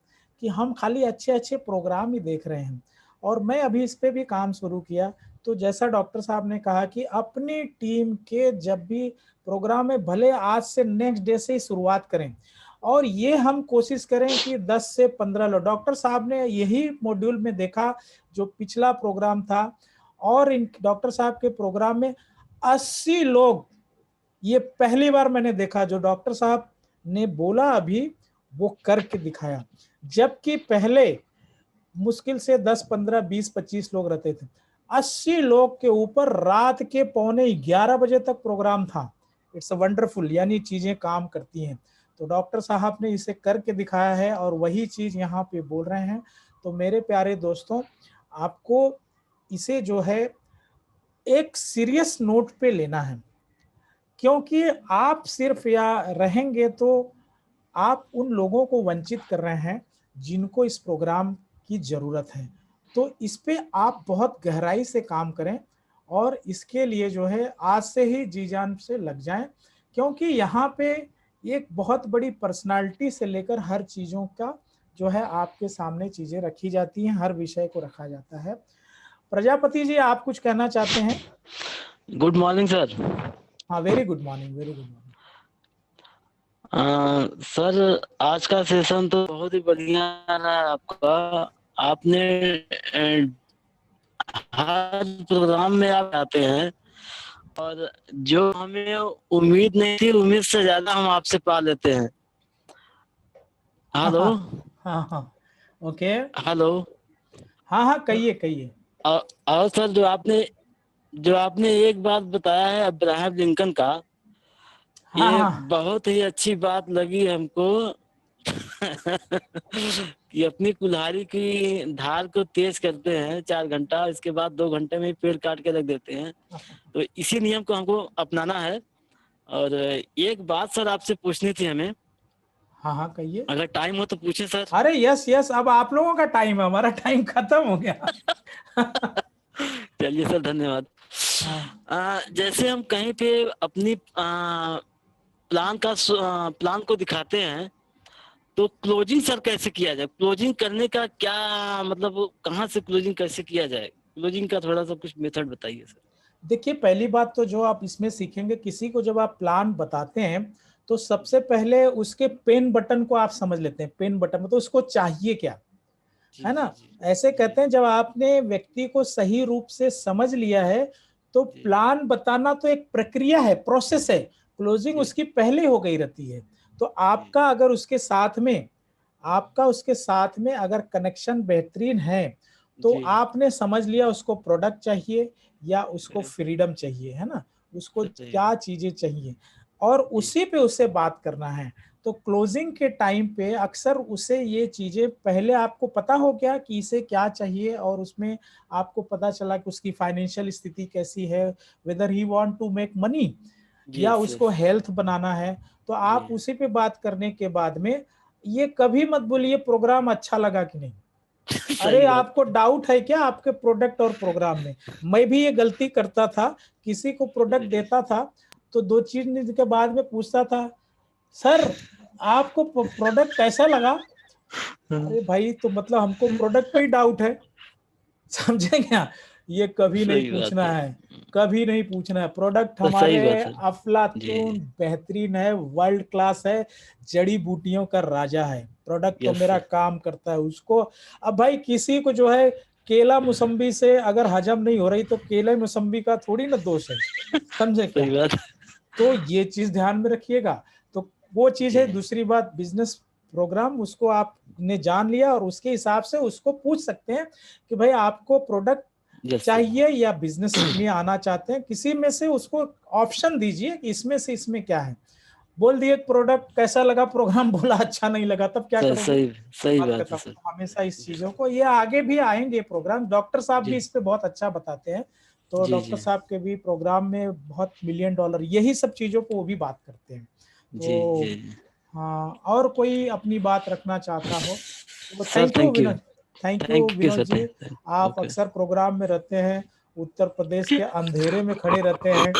कि हम खाली अच्छे अच्छे प्रोग्राम ही देख रहे हैं। और मैं अभी इस पे भी काम शुरू किया। तो जैसा डॉक्टर साहब ने कहा कि अपनी टीम के जब भी प्रोग्राम में, भले आज से नेक्स्ट डे से ही शुरुआत करें, और ये हम कोशिश करें कि 10 से 15 लोग, डॉक्टर साहब ने यही मॉड्यूल में देखा जो पिछला प्रोग्राम था, और इन डॉक्टर साहब के प्रोग्राम में 80 लोग, ये पहली बार मैंने देखा जो डॉक्टर साहब ने बोला अभी वो करके दिखाया। जबकि पहले मुश्किल से 10, 15, 20, 25 लोग रहते थे, 80 लोग के ऊपर रात के 11:15 बजे तक प्रोग्राम था। इट्स वंडरफुल, यानी चीजें काम करती हैं। तो डॉक्टर साहब ने इसे करके दिखाया है और वही चीज यहाँ पे बोल रहे हैं। तो मेरे प्यारे दोस्तों, आपको इसे जो है एक सीरियस नोट पे लेना है, क्योंकि आप सिर्फ या रहेंगे तो आप उन लोगों को वंचित कर रहे हैं जिनको इस प्रोग्राम की जरूरत है। तो इस पे आप बहुत गहराई से काम करें और इसके लिए जो है आज से ही जी जान से लग जाएं, क्योंकि यहाँ पे एक बहुत बड़ी पर्सनालिटी से लेकर हर चीजों का जो है आपके सामने चीजें रखी जाती हैं, हर विषय को रखा जाता है। प्रजापति जी, आप कुछ कहना चाहते हैं? Good morning sir. हाँ, very good morning, very good morning. Sir, आज का सेशन तो बहुत ही बढ़िया रहा आपका। आपने हर प्रोग्राम में आप आते हैं और जो हमें उम्मीद नहीं थी, उम्मीद से ज्यादा हम आपसे पा लेते हैं। हाँ हेलो। हाँ हाँ हाँ, ओके। हेलो। हाँ हाँ, कहिए कहिए। और सर, जो आपने एक बात बताया है अब्राहम लिंकन का, हाँ ये हाँ बहुत ही अच्छी बात लगी हमको। कि अपनी कुल्हाड़ी की धार को तेज करते हैं 4 घंटा, इसके बाद 2 घंटे में ही पेड़ काट के रख देते हैं। तो इसी नियम को हमको अपनाना है और एक बात सर आपसे पूछनी थी हमें, हाँ हाँ कहिए। अगर टाइम हो तो पूछे सर। अरे यस यस, अब आप लोगों का टाइम है, हमारा टाइम खत्म हो गया। चलिए सर, धन्यवाद। हाँ जैसे हम कहीं पे अपनी प्लान को दिखाते हैं, तो क्लोजिंग सर कैसे किया जाए? क्लोजिंग करने का क्या मतलब, कहाँ से क्लोजिंग कैसे किया जाए? क्लोजिंग का थोड़ा सा कुछ मेथड बताइए सर। देखिए, पहली बात तो जो आप इसमें सीखेंगे, किसी को जब आप प्लान बताते हैं तो सबसे पहले उसके पेन बटन को आप समझ लेते हैं। पेन बटन मतलब उसको चाहिए क्या, जी है जी ना। जी ऐसे जी कहते हैं जब आपने व्यक्ति को सही रूप से समझ लिया है तो जी प्लान बताना तो एक प्रक्रिया है, प्रोसेस है। क्लोजिंग जी उसकी पहले हो गई रहती है। तो जी आपका अगर उसके साथ में अगर कनेक्शन बेहतरीन है तो जी आपने समझ लिया उसको प्रोडक्ट चाहिए या उसको जी फ्रीडम चाहिए, है ना। उसको सही क्या चीजें चाहिए और जी उसी पे उससे बात करना है। तो क्लोजिंग के टाइम पे अक्सर उसे ये चीजें पहले आपको पता हो गया कि इसे क्या चाहिए, और उसमें आपको पता चला कि उसकी फाइनेंशियल स्थिति कैसी है, whether he want to make money जी या सर उसको हेल्थ बनाना है। तो जी आप उसी पे बात करने के बाद में ये कभी मत बोलिए प्रोग्राम अच्छा लगा कि नहीं। अरे सही बात। आपको डाउट है क्या आपके प्रोडक्ट और प्रोग्राम में। मैं भी ये गलती करता था, किसी को प्रोडक्ट जी देता था तो 2 चीज के बाद में पूछता था, सर आपको प्रोडक्ट कैसा लगा। हाँ, अरे भाई तो मतलब हमको प्रोडक्ट पे ही डाउट है, समझे क्या। ये कभी नहीं सही बात पूछना है। है, कभी नहीं पूछना है। प्रोडक्ट तो सही हमारे बात है। जी अफलातून बेहतरीन है, वर्ल्ड क्लास है, जड़ी बूटियों का राजा है। प्रोडक्ट तो यस मेरा सर। काम करता है उसको। अब भाई किसी को जो है केला मौसम्बी से अगर हजम नहीं हो रही तो केले मौसम्बी का थोड़ी ना दोष है, समझे क्या। सही बात है। तो ये चीज ध्यान में रखिएगा। तो वो चीज है। जी दूसरी बात, बिजनेस प्रोग्राम उसको आपने जान लिया और उसके हिसाब से उसको पूछ सकते हैं कि भाई आपको प्रोडक्ट यस सर। चाहिए या बिजनेस में आना चाहते हैं, किसी में से उसको ऑप्शन दीजिए कि इसमें से इसमें क्या है। बोल दिए प्रोडक्ट कैसा लगा, प्रोग्राम बोला अच्छा नहीं लगा, तब क्या सही करोगे। सही सही बात बात है खत्म। सर। तो हमेशा इस चीजों को, ये आगे भी आएंगे प्रोग्राम, डॉक्टर साहब भी जी इस पे बहुत अच्छा बताते हैं। तो जी डॉक्टर जी साहब के भी प्रोग्राम में बहुत मिलियन डॉलर यही सब चीजों को वो भी बात करते हैं। जी तो जी हाँ, और कोई अपनी बात रखना चाहता हो तो sir, thank you thank you. Vinod. Thank you thank you Vinod sir. जी। आप ओके। अक्सर प्रोग्राम में रहते हैं, उत्तर प्रदेश के अंधेरे में खड़े रहते हैं।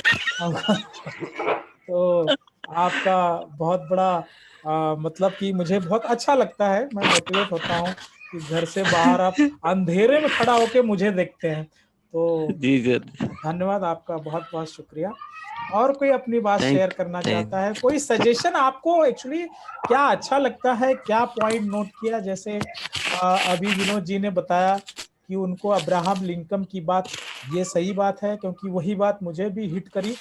तो आपका बहुत बड़ा मतलब कि मुझे बहुत अच्छा लगता है, मैं मोटिवेट होता हूँ कि घर से बाहर आप अंधेरे में खड़ा होके मुझे देखते हैं। तो जी सर। धन्यवाद आपका, बहुत बहुत शुक्रिया। और कोई अपनी बात शेयर थैंक करना थैंक चाहता है, कोई सजेशन आपको एक्चुअली क्या अच्छा लगता है, क्या पॉइंट नोट किया। जैसे अभी विनोद जी ने बताया कि उनको अब्राहम लिंकन की बात, ये सही बात है क्योंकि वही बात मुझे भी हिट करी।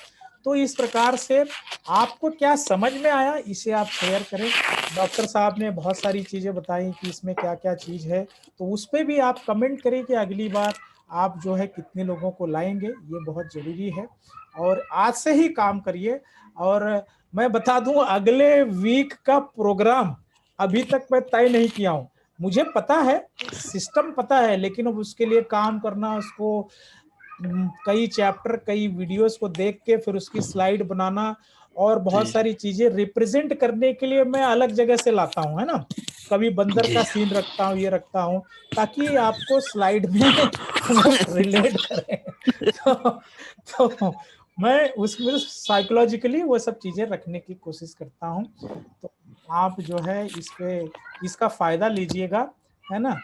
तो इस प्रकार से आपको क्या समझ में आया इसे आप शेयर करें। डॉक्टर साहब ने बहुत सारी चीजें बताई कि इसमें क्या क्या चीज है, तो उस पर भी आप कमेंट करें कि अगली बार आप जो है कितने लोगों को लाएंगे, ये बहुत जरूरी है। और आज से ही काम करिए। और मैं बता दूं अगले वीक का प्रोग्राम अभी तक मैं तय नहीं किया हूं। मुझे पता है, सिस्टम पता है, लेकिन अब उसके लिए काम करना, उसको कई चैप्टर कई वीडियोस को देख के फिर उसकी स्लाइड बनाना और बहुत जी सारी चीजें रिप्रेजेंट करने के लिए मैं अलग जगह से लाता हूं, है ना। कभी बंदर जी का सीन रखता हूँ, ये रखता हूँ ताकि आपको स्लाइड में वो रिलेट करें। तो मैं उसमें साइकोलॉजिकली वो सब चीजें रखने की कोशिश करता हूँ। तो आप जो है इस पे इसका फायदा लीजिएगा, है ना।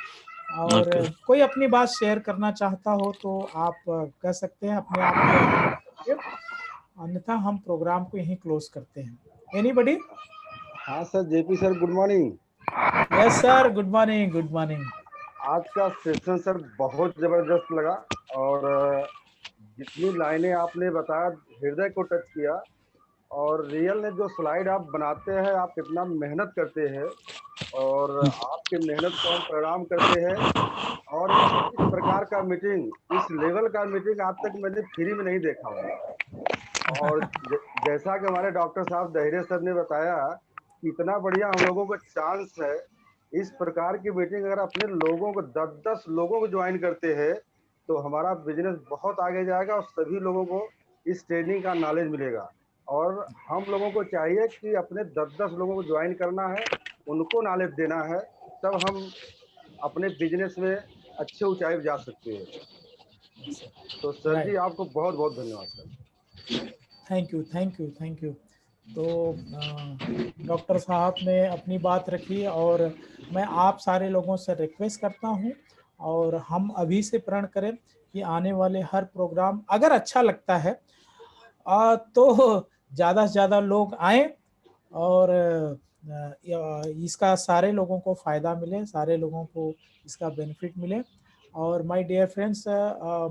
और ओके। कोई अपनी बात शेयर करना चाहता हो तो आप कह सकते हैं, अपने आप को अनम्यूट करके। अन्यथा हम प्रोग्राम को यहीं क्लोज करते हैं। एनीबडी। हाँ sir, JP sir, good morning. Yes sir, good morning, good morning. आज का सेशन सर बहुत जबरदस्त लगा। और जितनी लाइनें आपने बताया, हृदय को टच किया। और रियल में जो स्लाइड आप बनाते हैं, आप कितना मेहनत करते हैं, और आपके मेहनत को हम प्रणाम करते हैं। और इस प्रकार का मीटिंग, इस लेवल का मीटिंग आज तक मैंने फ्री में नहीं देखा हूँ। और जैसा कि हमारे डॉक्टर साहब दहिरे सर ने बताया, इतना बढ़िया हम लोगों को चांस है। इस प्रकार की मीटिंग अगर अपने लोगों को 10-10 लोगों को ज्वाइन करते हैं तो हमारा बिजनेस बहुत आगे जाएगा और सभी लोगों को इस ट्रेनिंग का नॉलेज मिलेगा। और हम लोगों को चाहिए कि अपने 10-10 लोगों को ज्वाइन करना है, उनको नॉलेज देना है, तब हम अपने बिजनेस में अच्छे ऊंचाई पे जा सकते हैं। तो सर जी आपको बहुत बहुत धन्यवाद sir. Thank you, thank you, thank you. तो डॉक्टर साहब ने अपनी बात रखी और मैं आप सारे लोगों से रिक्वेस्ट करता हूं और हम अभी से प्रण करें कि आने वाले हर प्रोग्राम अगर अच्छा लगता है तो ज़्यादा से ज़्यादा लोग आएं और इसका सारे लोगों को फ़ायदा मिले, सारे लोगों को इसका बेनिफिट मिले। और माय डियर फ्रेंड्स,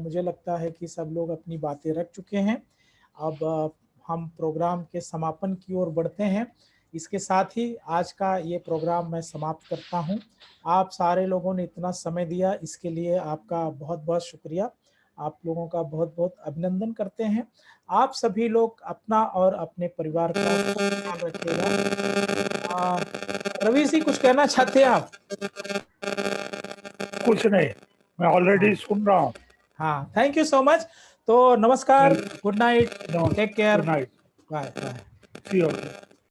मुझे लगता है कि सब लोग अपनी बातें रख चुके हैं। अब हम प्रोग्राम के समापन की ओर बढ़ते हैं। इसके साथ ही आज का ये प्रोग्राम मैं समाप्त करता हूं। आप सारे लोगों ने इतना समय दिया, इसके लिए आपका बहुत बहुत शुक्रिया। आप लोगों का बहुत बहुत अभिनंदन करते हैं। आप सभी लोग अपना और अपने परिवार का ख्याल रखिएगा। रवि जी कुछ कहना चाहते हैं आप? कुछ नहीं, मैं ऑलरेडी सुन रहा हूँ। हाँ, थैंक यू सो मच। तो नमस्कार, good night, take care, good night, bye bye. See you.